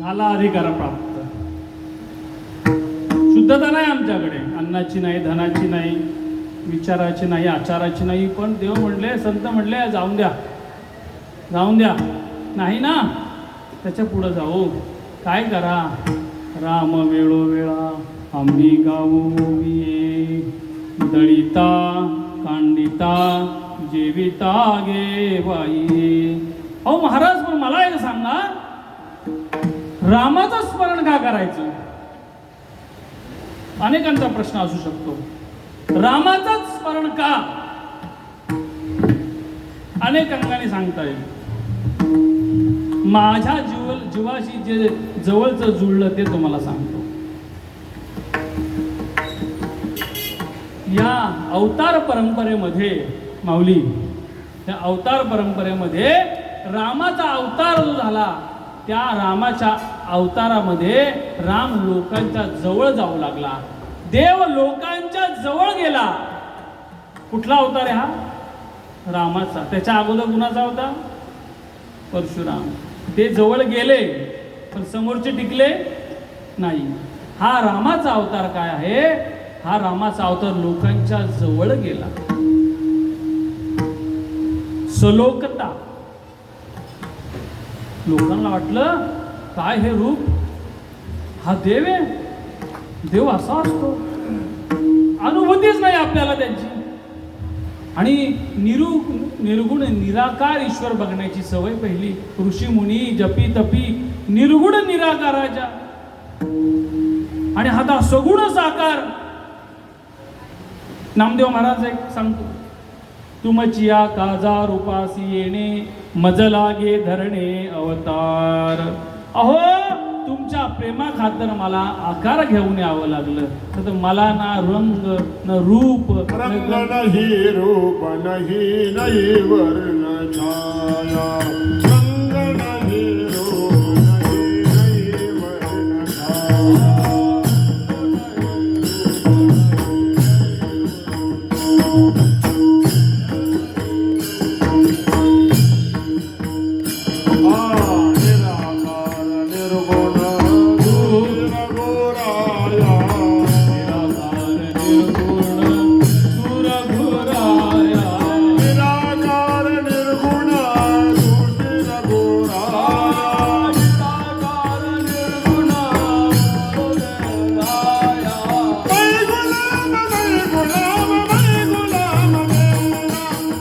झाला अधिकार प्राप्त. शुद्धता नाही आमच्याकडे, अन्नाची नाही, धनाची नाही, विचाराची नाही, आचाराची नाही. पण देव म्हणले, संत म्हणले जाऊन द्या, जाऊन द्या. नाही ना, त्याच्या पुढं जाऊ. काय करा? राम वेळोवेळा आम्ही गावोविये, दळिता कांडिता जेविता गे बाई. अहो महाराज, पण मला एक सांगा, रामाचं स्मरण का करायचं? अनेकांचा प्रश्न असू शकतो. रामाचंच स्मरण का? अनेक अंगाने सांगता येईल. माझ्या जीवाशी जे जवळचं जुळलं ते तुम्हाला सांगतो. या अवतार परंपरेमध्ये माऊली, या अवतार परंपरेमध्ये रामाचा अवतार जो झाला, त्या रामाच्या अवतारामध्ये राम लोकांच्या जवळ जाऊ लागला. देव लोकांच्या जवळ गेला. कुठला अवतार आहे हा? रामाचा. त्याच्या अगोदर कुणाचा होता? परशुराम. ते जवळ गेले पण समोरचे टिकले नाही. हा रामाचा अवतार काय आहे? हा रामाचा अवतार लोकांच्या जवळ गेला. सलोकता. लोकांना वाटलं काय हे रूप, हा देव आहे, देव असा असतो. अनुभूतीच नाही आपल्याला त्यांची. आणि निर्गुण निराकार ईश्वर बघण्याची सवय पहिली ऋषी मुनी जपी तपी निर्गुण निराकाराच्या. आणि आता सगुण साकार. नामदेव महाराज एक सांगतो, तुमचिया काजा रूपासी येणे मज लागे धरणे अवतार. अहो तुमच्या प्रेमा खातर मला आकार घेऊन यावं लागलं. तर मला ना रंग न रूप रंग नाही रूप नाही नाही वर्ण छाया. रंग नाही रूप नाही नाही वर्ण छाया. निराकार निर्गुण दूर गोराया. निराकार निर्गुण दूर गोराया. निराकार निर्गुण गोराया. मै गुलाम मै गुलाम मै गुलाम मेरा.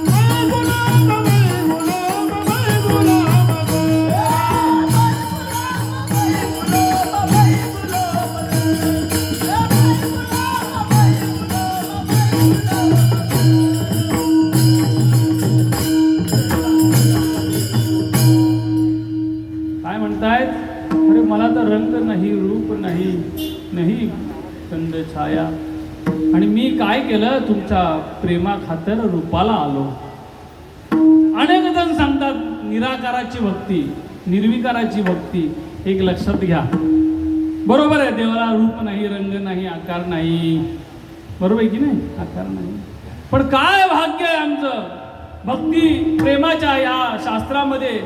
मै गुलाम मै गुलाम मै गुलाम मेरा. काय म्हणतायत? अरे मला तर रंग नाही रूप नाही नाही कंद छाया. आणि मी काय केलं? तुमच्या प्रेमा खातर रूपाला आलो. अनेक जण सांगतात निराकाराची भक्ती निर्विकाराची भक्ती. एक लक्षात घ्या, बरोबर आहे, देवाला रूप नाही रंग नाही आकार नाही, बरोबर आहे की नाही, आकार नाही. पण काय भाग्य आहे आमचं भक्ती प्रेमाच्या या शास्त्रामध्ये.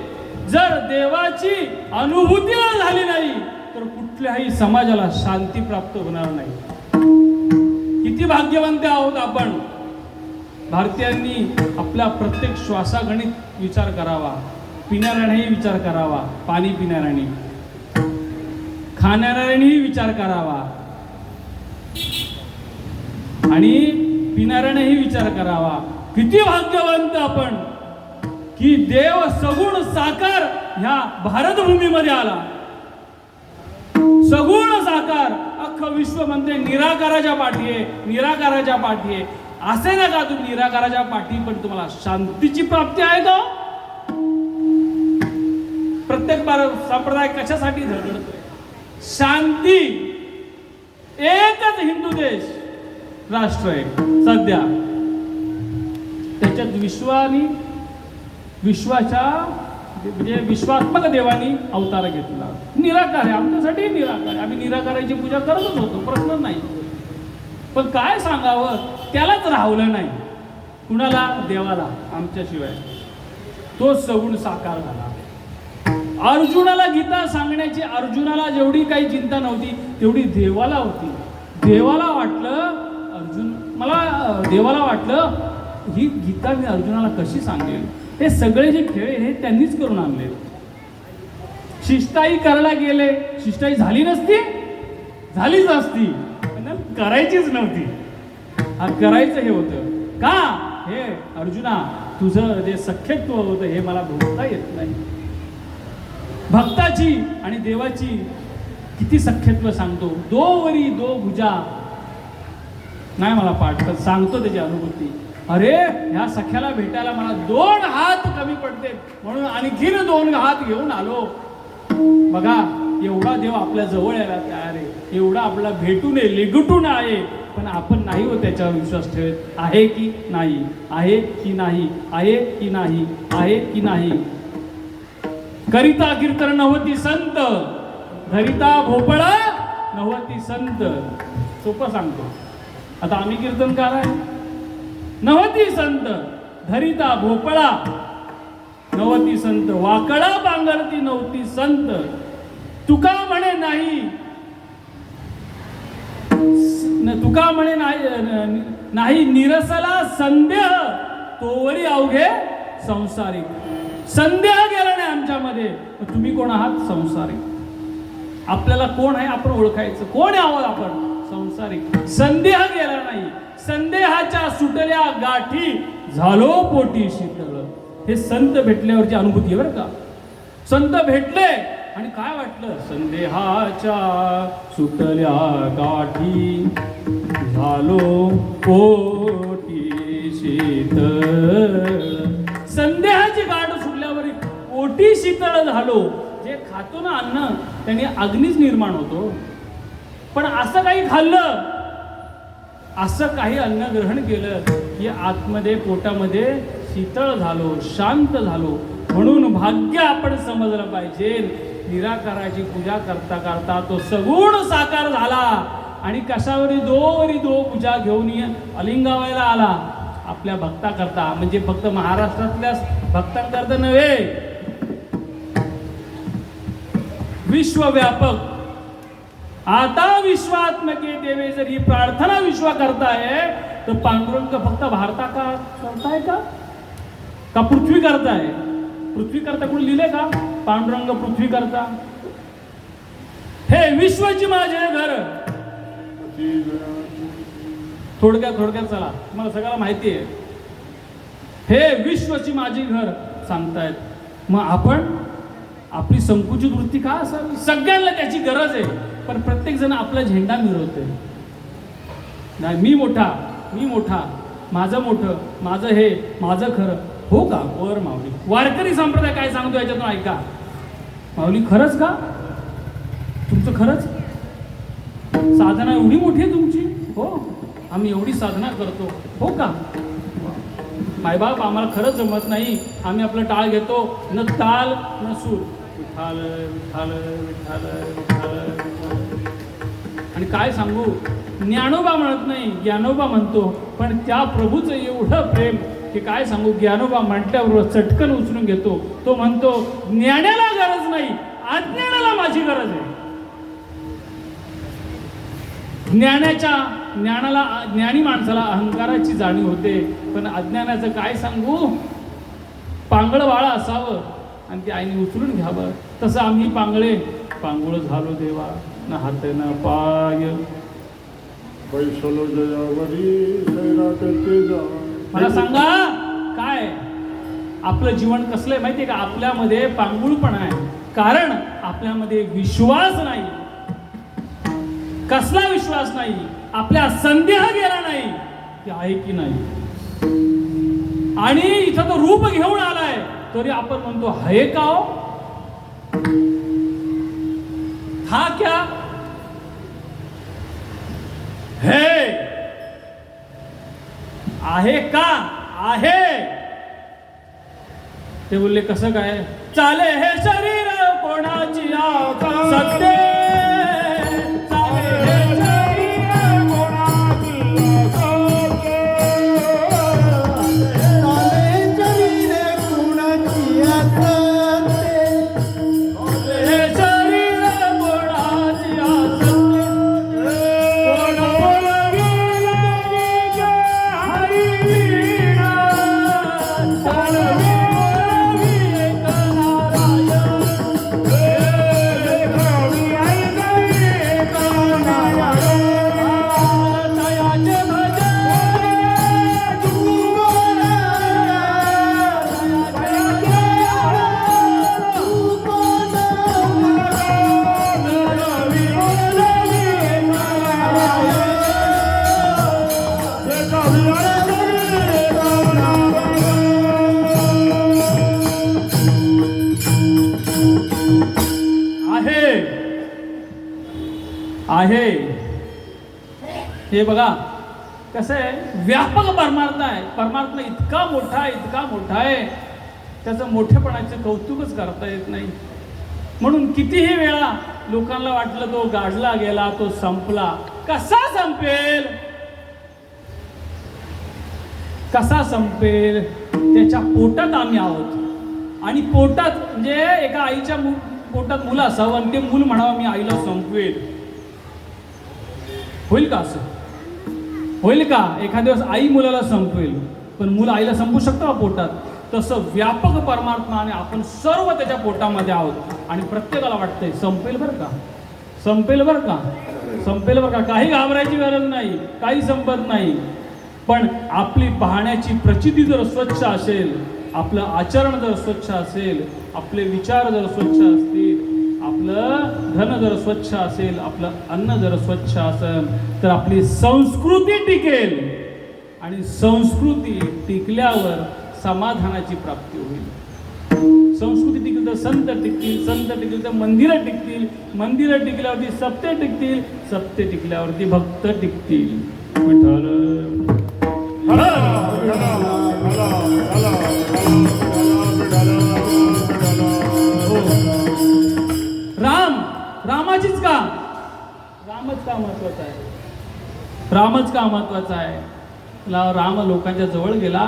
जर देवाची अनुभूती झाली नाही तर कुठल्याही समाजाला शांती प्राप्त होणार नाही. किती भाग्यवंत आहोत आपण. भारतीयांनी आपल्या प्रत्येक श्वासागणित विचार करावा. पिणाऱ्यानेही विचार करावा, पाणी पिणाऱ्याने, खाणाऱ्यानेही विचार करावा आणि पिणाऱ्यानेही विचार करावा. किती भाग्यवंत आपण की देव सगुण साकार ह्या भारतभूमीमध्ये आला. सगुण साकार. अख्खं विश्व म्हणते निराकाराच्या पाठी आहे, निराकाराच्या पाठी आहे. असे नका तुम्ही निराकाराच्या पाठी, पण तुम्हाला शांतीची प्राप्ती आहे का? प्रत्येक संप्रदाय कशासाठी झगडतोय? शांती. एकच हिंदू देश राष्ट्र आहे सध्या. त्याच्यात विश्वाच्या म्हणजे विश्वात्मक देवानी अवतार घेतला. निराकार आहे, आमच्यासाठी निराकार आहे. आम्ही निराकाराची पूजा करतच होतो, प्रश्न नाही. पण काय सांगावं, त्यालाच राहवलं नाही. कुणाला? देवाला, आमच्याशिवाय. तो सगुण साकार झाला. अर्जुनाला गीता सांगण्याची अर्जुनाला जेवढी काही चिंता नव्हती तेवढी देवाला होती. देवाला वाटलं ही गीता मी अर्जुनाला कशी सांगेल. हे सगळे जे खेळ हे त्यांनीच करून आणले. शिष्टाई करायला गेले, शिष्टाई झाली नसती, झालीच असती, करायचीच नव्हती. करायचं हे होतं का? हे अर्जुना तुझं जे सख्यत्व होतं हे मला भोगता येत नाही. भक्ताची आणि देवाची किती सख्यत्व सांगतो. दो वरी दो भुजा नाही मला पाठ, पण सांगतो त्याची अनुभूती. अरे ह्या सख्याला भेटायला मला 2 हात कमी पडते म्हणून आणखीन 2 हात घेऊन आलो. बघा एवढा देव आपल्या जवळ यायला तयार आहे, एवढा आपला भेटून आहे, लिगटून आहे. पण आपण नाही हो त्याच्यावर विश्वास ठेवत. आहे की नाही, आहे की नाही, आहे की नाही, आहे की नाही. करिता कीर्तन नव्हती संत, धरिता भोपळा नव्हती संत. सोपं सांगतो. आता आम्ही कीर्तनकार आहे. नव्हती संत, धरिता भोपळा नव्हती संत, वाकडा पांघरती नव्हती संत. तुका म्हणे नाही, तुका म्हणे नाही निरसला संदेह, तोवरी अवघे संसारिक. संदेह गेला नाही आमच्यामध्ये. तुम्ही कोण आहात? संसारिक. आपल्याला कोण आहे आपण ओळखायचं. कोण आहोत आपण? संसारिक. संदेह गेला नाही. संदेहाच्या सुटल्या गाठी झालो पोटी शीतळ. हे संत भेटल्यावरची अनुभूती आहे बरं का. संत भेटले आणि काय वाटलं? संदेहाच्या सुटल्या गाठी झालो पोटी शीतळ. संदेहाची गाठ सुटल्यावर पोटी शीतळ झालो. जे खातो ना अन्न त्याने अग्नीच निर्माण होतो. पण असं काही खाल्लं, असं काही अन्न ग्रहण केलं की आतमध्ये पोटामध्ये शीतळ झालो, शांत झालो. म्हणून भाग्य आपण समजलं पाहिजे. निराकाराची पूजा करता करता तो सगुण साकार झाला आणि कशावरी दो पूजा घेऊन अलिंगावायला आला आपल्या भक्ता करता. म्हणजे फक्त महाराष्ट्रातल्या भक्तांकरता नव्हे, विश्वव्यापक. आता विश्वात्मके देवे जर ही प्रार्थना विश्व करताय तर पांडुरंग फक्त भारता का करताय का पृथ्वी करताय? पृथ्वी करता कोणी लिहिले का? पांडुरंग पृथ्वी करता. हे विश्वची माझे घर. थोडक्यात चला, तुम्हाला सगळ्याला माहिती आहे. हे विश्वची माझी घर सांगतायत. मग आपण आपली संकुचित वृत्ती का असावी? सगळ्यांना त्याची गरज आहे, पण प्रत्येक जण आपला झेंडा मिरवतोय. नाही, मी मोठा, माझं मोठं, माझं हे, माझं खरं. हो का? वर माऊली. वारकरी संप्रदाय काय सांगतो याच्यातून ऐका. माऊली खरंच का? तुमचं खरंच साधना एवढी मोठी आहे तुमची? हो, आम्ही एवढी साधना करतो. हो का? मायबाप आम्हाला खरंच जमत नाही. आम्ही आपलं टाळ घेतो, न ताल न सूर. विठाल विठाल विठाल विठाल. आणि काय सांगू, ज्ञानोबा म्हणत नाही, ज्ञानोबा म्हणतो. पण त्या प्रभूचं एवढं प्रेम की काय सांगू. ज्ञानोबा म्हटल्यावर चटकन उचलून घेतो. तो म्हणतो ज्ञानाला गरज नाही, अज्ञानाला माझी गरज आहे. ज्ञानी माणसाला अहंकाराची जाणीव होते, पण अज्ञानाचं काय सांगू. पांगळ बाळा असावं आणि ते आईने उचलून घ्यावं. तसं आम्ही पांगुळ झालो देवा, न हात न पाय. बैसलो जयावरी सैराटचे जा. मला सांगा काय आपलं जीवन कसलंय माहितीये का? आपल्यामध्ये पांगुळपणा आहे, कारण आपल्यामध्ये विश्वास नाही. कसला विश्वास नाही? आपल्या संदेह गेला नाही की आहे की नाही. आणि इथं तो रूप घेऊन आलाय तरी आपण म्हणतो आहे का हो? हा क्या हे आहे का? आहे. ते बोलले कसं काय चाले हे शरीर कोणाची सत्य. आहे. हे बघा कसं आहे, व्यापक परमार्थ आहे. परमार्थ इतका मोठा आहे त्याचं मोठेपणाचं कौतुकच करता येत नाही. म्हणून कितीही वेळा लोकांना वाटलं तो गाडला गेला, तो संपला. कसा संपेल? त्याच्या पोटात आम्ही आहोत. आणि पोटात म्हणजे एका आईच्या पोटात मुलं असावं आणि ते मूल म्हणावं मी आईला संपवेल. होईल का असं? होईल का? एखाद्या दिवस आई मुलाला संपवेल, पण मुलं आईला संपू शकतं का पोटात? तसं व्यापक परमात्मा आणि आपण सर्व त्याच्या पोटामध्ये आहोत आणि प्रत्येकाला वाटतंय संपेल बरं का, संपेल बरं का, संपेल बरं का. काही घाबरायची गरज नाही, काही संपत नाही. पण आपली पाहण्याची प्रचिती जर स्वच्छ असेल, आपलं आचरण जर स्वच्छ असेल, आपले विचार जर स्वच्छ असतील, आपलं धन जर स्वच्छ असेल, आपलं अन्न जर स्वच्छ असेल, तर आपली संस्कृती टिकेल आणि संस्कृती टिकल्यावर समाधानाची प्राप्ती होईल. संस्कृती टिकली तर संत टिकतील, संत टिकली तर मंदिरं टिकतील, मंदिरं टिकल्यावरती सप्ते टिकतील, सप्ते टिकल्यावरती भक्त टिकतील. विठ्ठल राम, रामाचीच का? रामच का महत्वाचा आहे? रामच का महत्वाचा आहे? राम लोकांच्या जवळ गेला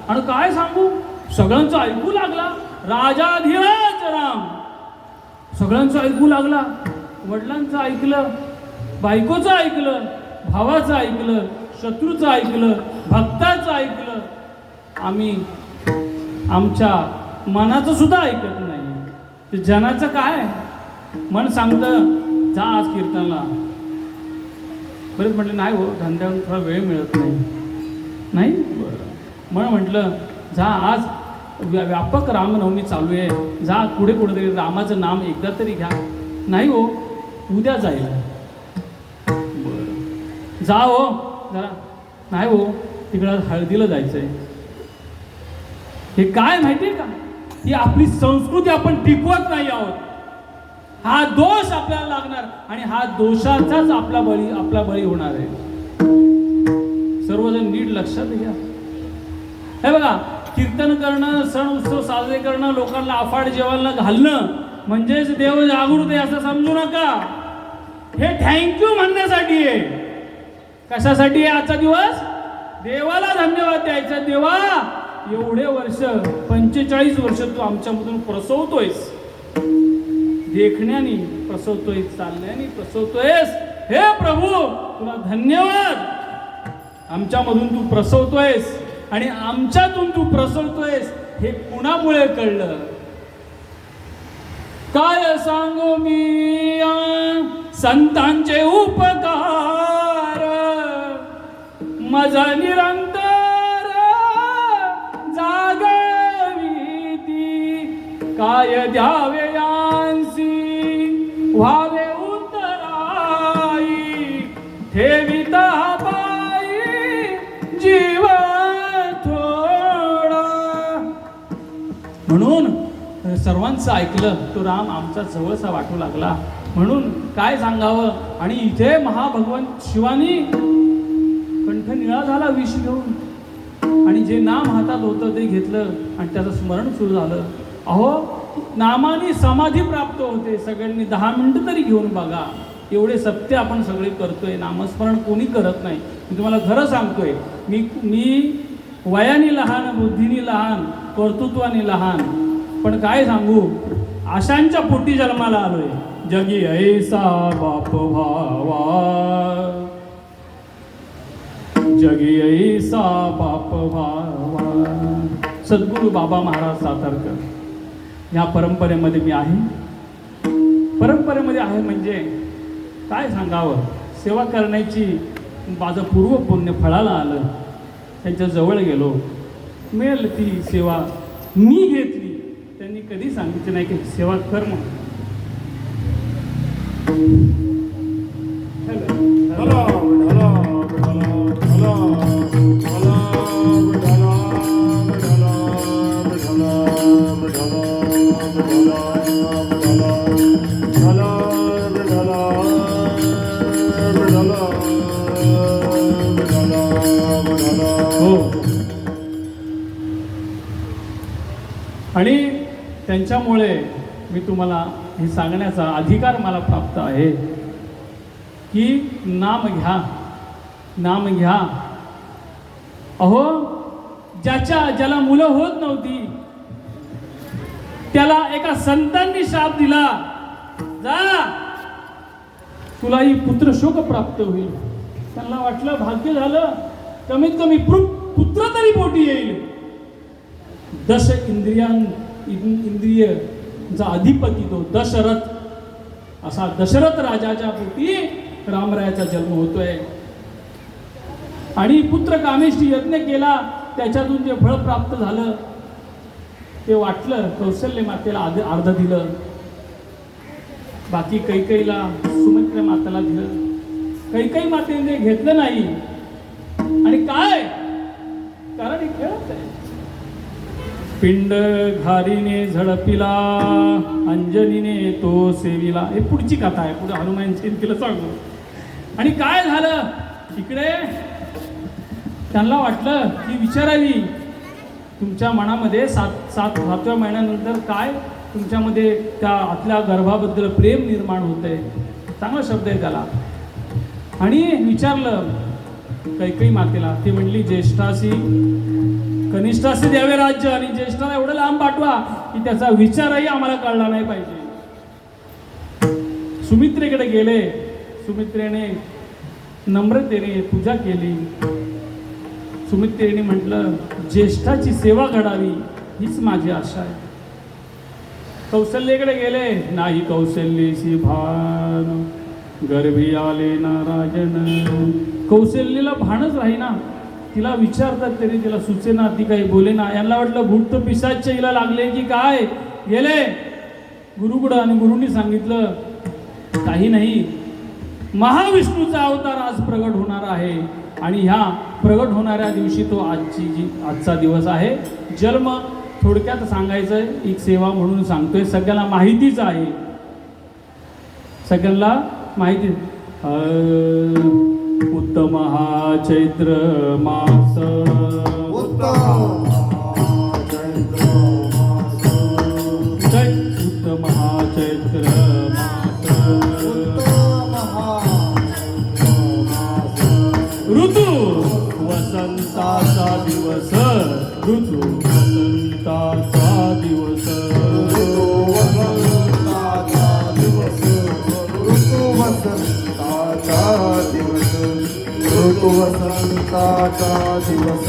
आणि काय सांगू, सगळ्यांचं ऐकू लागला. राजाधिराज राम सगळ्यांचं ऐकू लागला. वडिलांचं ऐकलं, बायकोचं ऐकलं, भावाचं ऐकलं, शत्रूचं ऐकलं, भक्ताचं ऐकलं. आम्ही आमच्या मनाचं सुद्धा ऐकत नाही. ते जनाचं काय? मन सांगतं जा आज कीर्तनला. बरेच म्हटलं नाही हो, धंद्यावर थोडा वेळ मिळत नाही. बरं मन म्हटलं जा आज व्यापक रामनवमी चालू आहे, जा पुढे कुठेतरी रामाचं नाम एकदा तरी घ्या. नाही हो, उद्या जाईल. बरं जा हो जरा. नाही हो, तिकडं हळदीला जायचं आहे. हे काय माहिती आहे का? ही आपली संस्कृती आपण टिकवत नाही आहोत. हा दोष आपल्याला लागणार आणि हा दोषाचाच आपला बळी होणार आहे. सर्वजण नीट लक्षात घ्या. हे बघा, कीर्तन करणं, सण उत्सव साजरे करणं, लोकांना अफाट जेवायला घालणं म्हणजेच देव जागृत आहे असं समजू नका. हे थँक्यू म्हणण्यासाठी आहे. कशासाठी आहे आजचा दिवस? देवाला धन्यवाद द्यायचा. देवा, एवढे वर्ष 45 वर्ष तू आमच्यामधून प्रसवतोयस, देखण्याने प्रसवतोयस, चालण्याने प्रसवतोयस. हे प्रभू, तुला धन्यवाद. आमच्यामधून तू प्रसवतोयस आणि आमच्यातून तू प्रसवतोयस. हे कुणामुळे कळलं? काय सांगू मी संतांचे उपकार, माझा निरंतर जागविती. काय द्यावे यांसी व्हावे उतराई, ठेविता पायी जीव थोडा. म्हणून सर्वांचं ऐकलं तो राम आमचा जवळचा वाटू लागला. म्हणून काय सांगावं. आणि इथे महाभगवान शिवानी कंठ निळा झाला विष घेऊन आणि जे नाम हातात होतं ते घेतलं आणि त्याचं स्मरण सुरू झालं. अहो, नामाने समाधी प्राप्त होते. सगळ्यांनी 10 मिनिटं तरी घेऊन बघा. एवढे सत्य आपण सगळे करतोय, नामस्मरण कोणी करत नाही. मी तुम्हाला खरं सांगतोय, मी वयाने लहान, बुद्धीने लहान, कर्तृत्वाने लहान, पण काय सांगू, आशांच्या पोटी जन्माला आलोय. जगी ऐसा बाप भावा, जगी ऐसा बाप भावा. सद्गुरू बाबा महाराज सातारकर ह्या परंपरेमध्ये मी आहे. परंपरेमध्ये आहे म्हणजे काय सांगावं. सेवा करण्याची माझं पूर्व पुण्य फळाला आलं. त्यांच्या जवळ गेलो, मिळेल ती सेवा मी घेतली. त्यांनी कधी सांगितलं नाही की सेवा कर म्हणून. आणि त्यांच्यामुळे मी तुम्हाला हे सांगण्याचा अधिकार मला प्राप्त आहे की नाम घ्या, नाम घ्या. अहो, ज्याला मुलं होत नव्हती त्याला एका संतांनी शाप दिला, जा तुलाही पुत्र शोक प्राप्त होईल. त्यांना वाटलं भाग्य झालं, कमीत कमी पुत्र तरी पोटी येईल. दश इंद्रियचा अधिपती तो दशरथ, असा दशरथ राजाच्या पोटी रामरायाचा जन्म होतोय. आणि पुत्र कामेष्टी यज्ञ केला, त्याच्यातून जे फळ प्राप्त झालं ते वाटलं कौशल्य मातेला अर्ध दिलं, बाकी कैकेयीला सुमित्रा मातेला दिलं. कैकेयी मातेने घेतलं नाही. आणि काय कारण हे खेळत आहे. पिंड घारीने झडपिला, अंजनीने तो सेविला. हे पुढची कथा आहे, पुढे हनुमान जयंतीला सांगू. आणि काय झालं इकडे, त्यांना वाटलं की विचारावी तुमच्या मनामध्ये सातव्या महिन्यानंतर काय तुमच्यामध्ये त्या आतल्या गर्भाबद्दल प्रेम निर्माण होत आहे. चांगला शब्द आहे त्याला. आणि विचारलं कैकेयी मातेला. ती म्हणली ज्येष्ठाशी कनिष्ठाशी द्यावे राज्य, आणि ज्येष्ठाला एवढं लांब पाठवा की त्याचा विचारही आम्हाला कळला नाही पाहिजे. सुमित्रेकडे गेले. सुमित्रेने नम्रतेने पूजा केली. सुमित्रेने म्हटलं ज्येष्ठाची सेवा घडावी हीच माझी आशा आहे. कौशल्येकडे गेले. नाही कौशल्येशी भान गर्भी आले नारायण. कौशल्येला भानच राहीना. तिला विचारतात तरी तिला सुचेना, ती काही बोलेना. यांना वाटलं भूत पिशाच हिला लागले की काय. गेले गुरुकडं आणि गुरुंनी सांगितलं काही नाही, महाविष्णूचा अवतार आज प्रगट होणार आहे. आणि ह्या प्रगट होणाऱ्या दिवशी तो आजचा दिवस आहे. जन्म थोडक्यात सांगायचं, एक सेवा म्हणून सांगतोय, सगळ्यांना माहितीच आहे. सगळ्यांना माहिती. उत्तम हा चैत्र मास, उत्तम उत्तम हा चैत्र मास, ऋतू वसंताचा दिवस, ऋतू वसंताचा दिवस, ऋतु वसंताचा दिवस, ऋतु वसंताचा दिवस,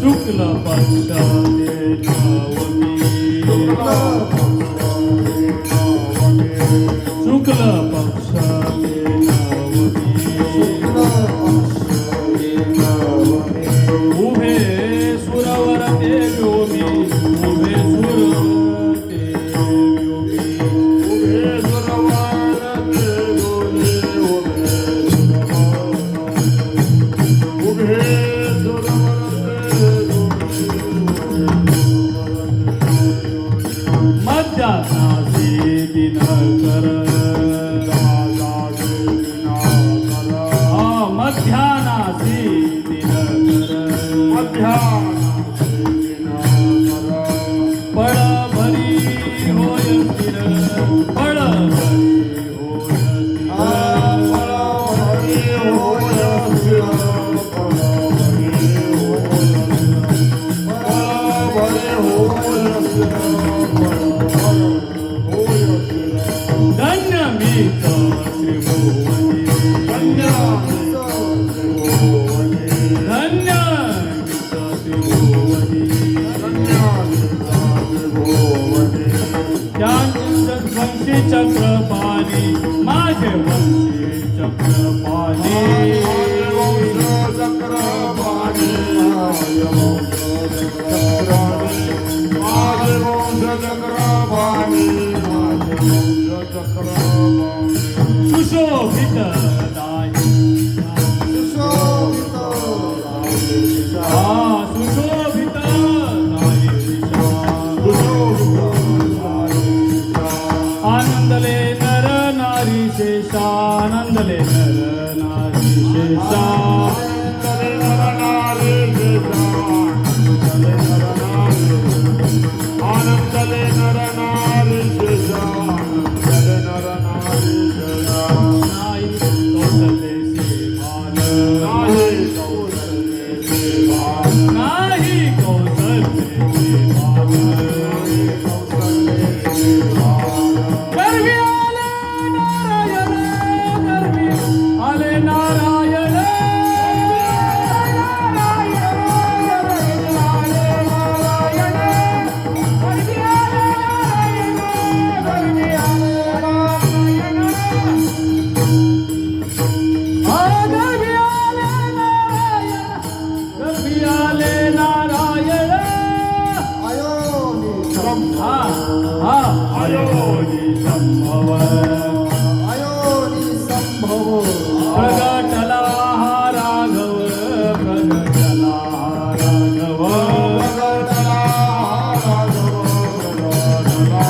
शुक्ल पक्षाने नवमी, शुक्ल पक्षाने नवमी, उभे सुरवर ते व्योमी, उभे सुर ते व्योमी, उभे सुरवर ते व्योमी, उभे सुरवर ते व्योमी, मध्यानासी दिनकर, मध्यानासी दिनकर, पळ भरी होय स्थिर, पळ भरी होय स्थिर, धन्य मीच त्रिभुवनी, धन्य वंशी चक्रपाणी, माझे वंशी चक्रपाणी, सुशोभित दाई, सुशोभित आनंदले नर नारी शेषा, आनंदले नर नारी शेषा, आनंदले नर नारी शेषा, नाही कौशल्येशी भान, नाही कौशल्येशी भान, नाही कौशल्येशी हा हा अयोनी संभव अयोनी संभव प्रगटला हा राघव प्रगटला हा राघव प्रगटला राघव प्रगटला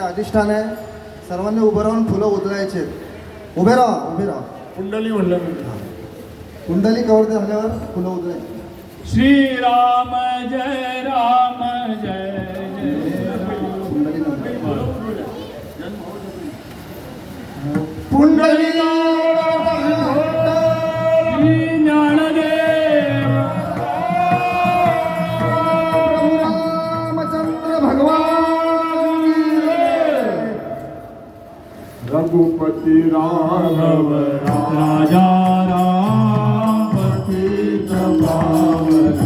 अधिष्ठान आहे. सर्वांनी उभं राहून फुलं उधळायचे. उभे राहा, उभे राहा. कुंडली म्हणलं मी. कुंडली कवर झाल्यावर फुलं उधळायची. श्रीराम जय राम जय जय राम. कुंडली नंतर. कुंडली श्री ज्ञानदेव रामचंद्र भगवान रघुपति राघव राजा राम पतित पावन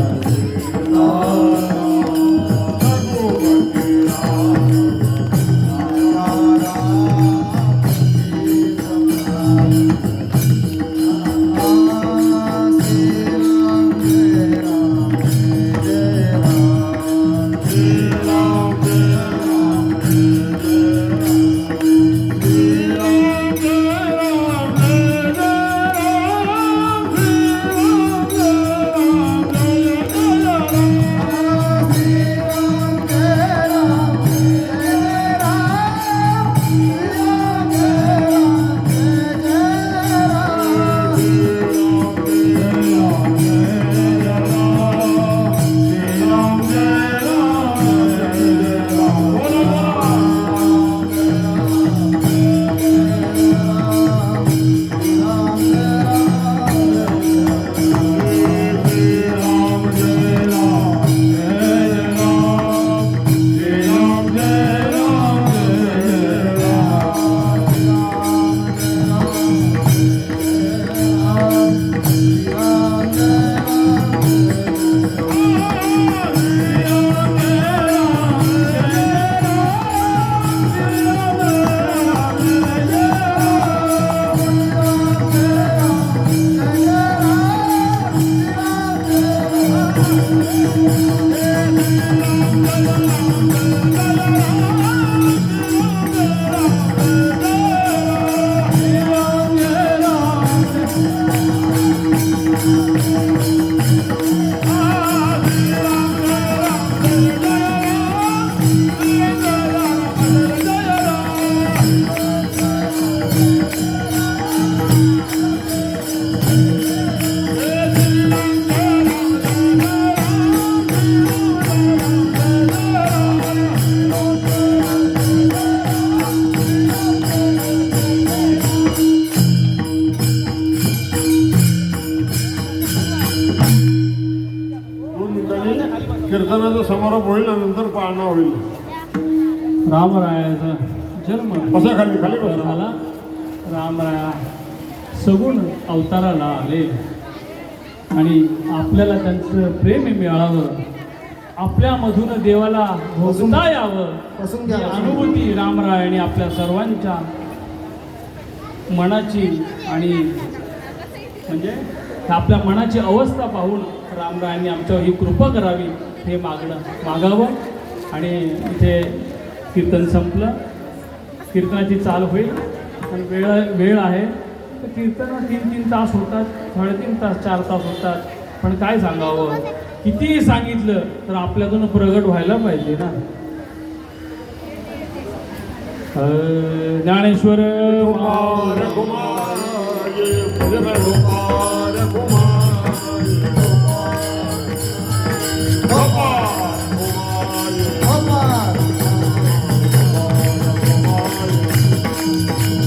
दर्शनाचा समारोप होईल ना नंतर पाळणा होईल. रामरायाचा जन्म बसा खाली खाली बसा. झाला. रामराया सगुण अवताराला आले आणि आपल्याला त्यांचं प्रेम मिळावं, आपल्यामधून देवाला भोगता यावं, बसून घ्या, ही बसून. अनुभूती रामरायाने आपल्या सर्वांच्या मनाची आणि म्हणजे आपल्या मनाची अवस्था पाहून रामरायांनी आमच्यावर ही कृपा करावी हे मागावं. आणि इथे कीर्तन संपलं. कीर्तनाची चाल होईल आणि वेळ आहे तर कीर्तन 3-3 तास होतात, 3.5 तास 4 तास होतात. पण काय सांगावं, कितीही सांगितलं तर आपल्यातून प्रगट व्हायला पाहिजे ना. ज्ञानेश्वर कुमार कुमार ये भजन कुमार कुमार कुमार कुमार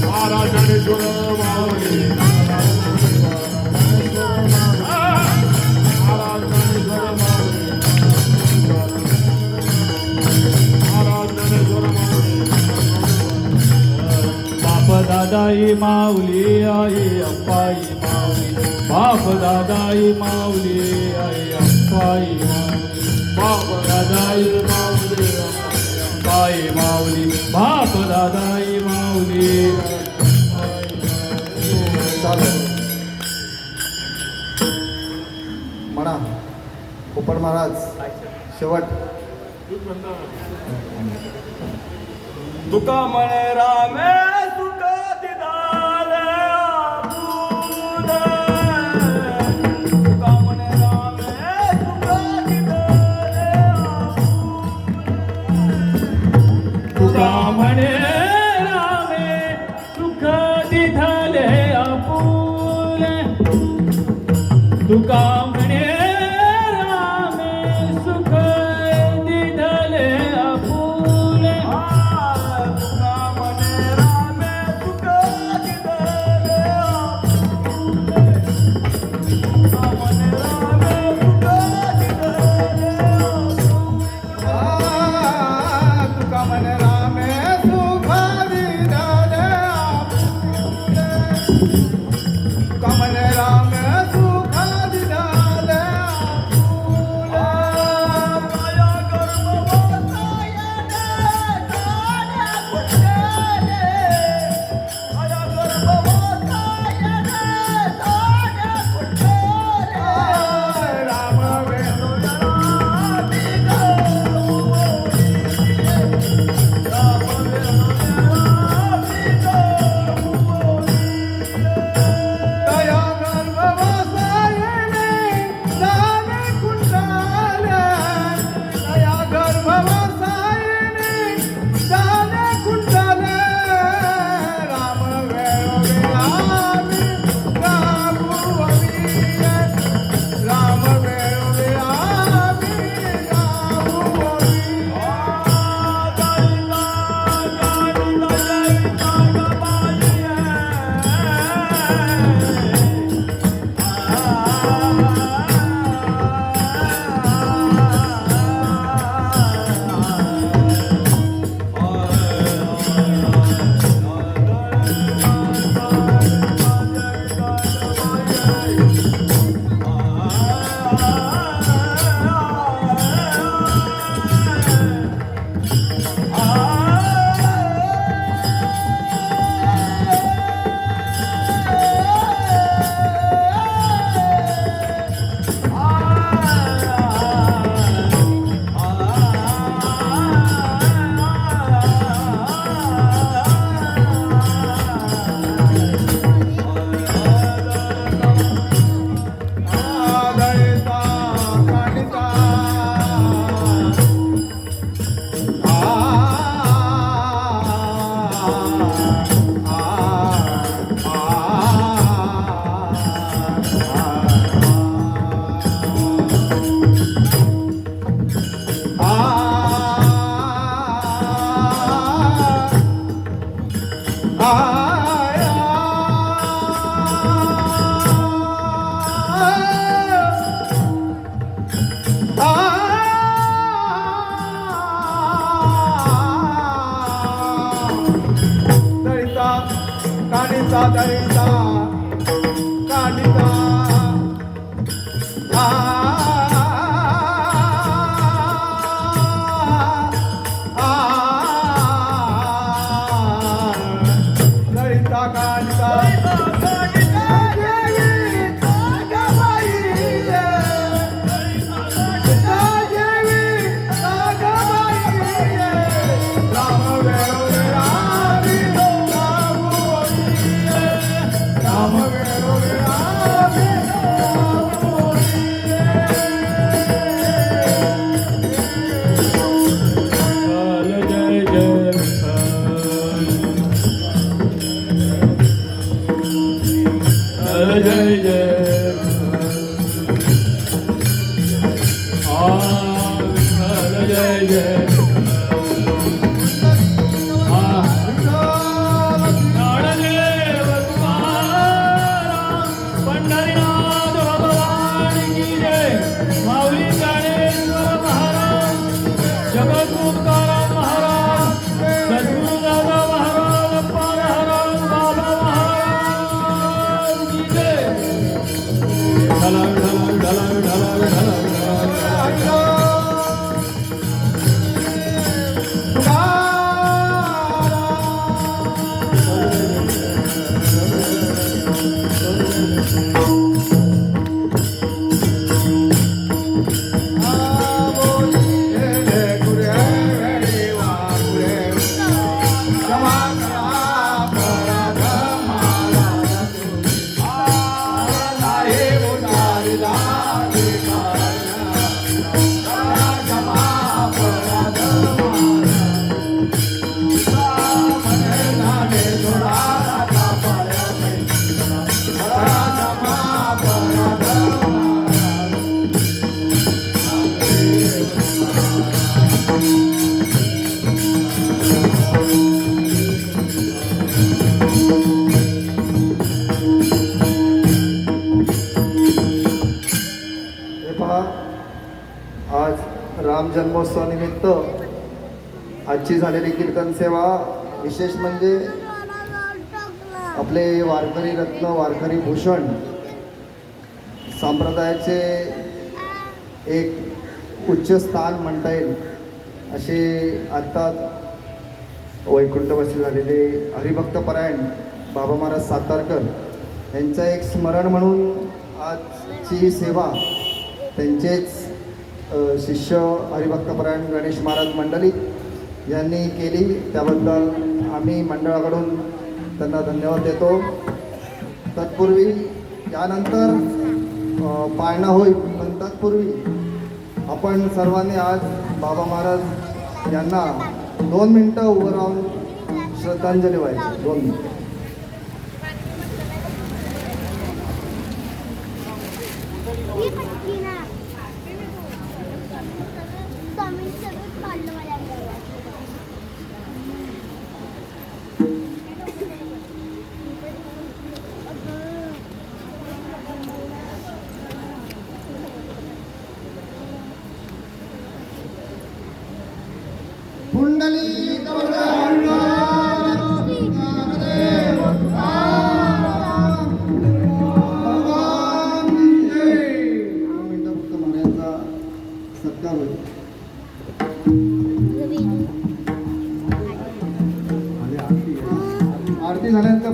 महाराज ज्ञानेश्वर माऊली महाराज ज्ञानेश्वर माऊली महाराज ज्ञानेश्वर माऊली. बाप दादाई माऊली आई अप्पाई माऊली, बाप दादाई माऊली आई अप्पाई माऊली, बाप दादाई माऊली अप्पाई माऊली, बाप दादाई माऊली. चालेल म्हणा पोपट महाराज शेवट. तुका म्हणे रामे सुख दिदाले आपुले. तुका म्हणे रामे सुख दिदाले आपुले. तुका म्हणे रामे सुख दिधले आपुले, तुका म्हणे रामे सुख दिधले आपुले. तुका म्हणे रामे सुख दिदाले आपुले. तुका म्हणे रामे सुख दिदाले आपुले. तुका म्हणे रामे सुख दिदाले आपुले. तुका म्हणे रामे सुख दिदाले ललिता कालिका जय जय जय जय जय जय ज्ञानदेव तुकाराम पंढरीनाथ भगवान की जय माऊली ज्ञानेश्वर महाराज जगद्गुरुकाराम महाराज सद्गुरु दादा महाराज महाराज बाबा महाराज की जय ढलक ढलक ढलक ढलक ढलक ढलक हे पहा, आज राम जन्मोत्सवानिमित्त आजची झालेली कीर्तन सेवा विशेष म्हणजे आपले वारकरी रत्न वारकरी भूषण संप्रदायाचे एक उच्च स्थान म्हणता येईल असे आत्ता वैकुंठवासी झालेले हरिभक्तपरायण बाबा महाराज सातारकर यांचं एक स्मरण म्हणून आजची ही सेवा त्यांचेच शिष्य हरिभक्तपरायण गणेश महाराज मंडळी यांनी केली. त्याबद्दल आम्ही मंडळाकडून त्यांना धन्यवाद देतो. तत्पूर्वी यानंतर पाळणा होईल, पण तत्पूर्वी आपण सर्वांनी आज बाबा महाराज यांना 2 मिनटं उभं राहून श्रद्धांजली व्हायची. 2 मिनटं. सत्कार होईल. आरती झाल्यानंतर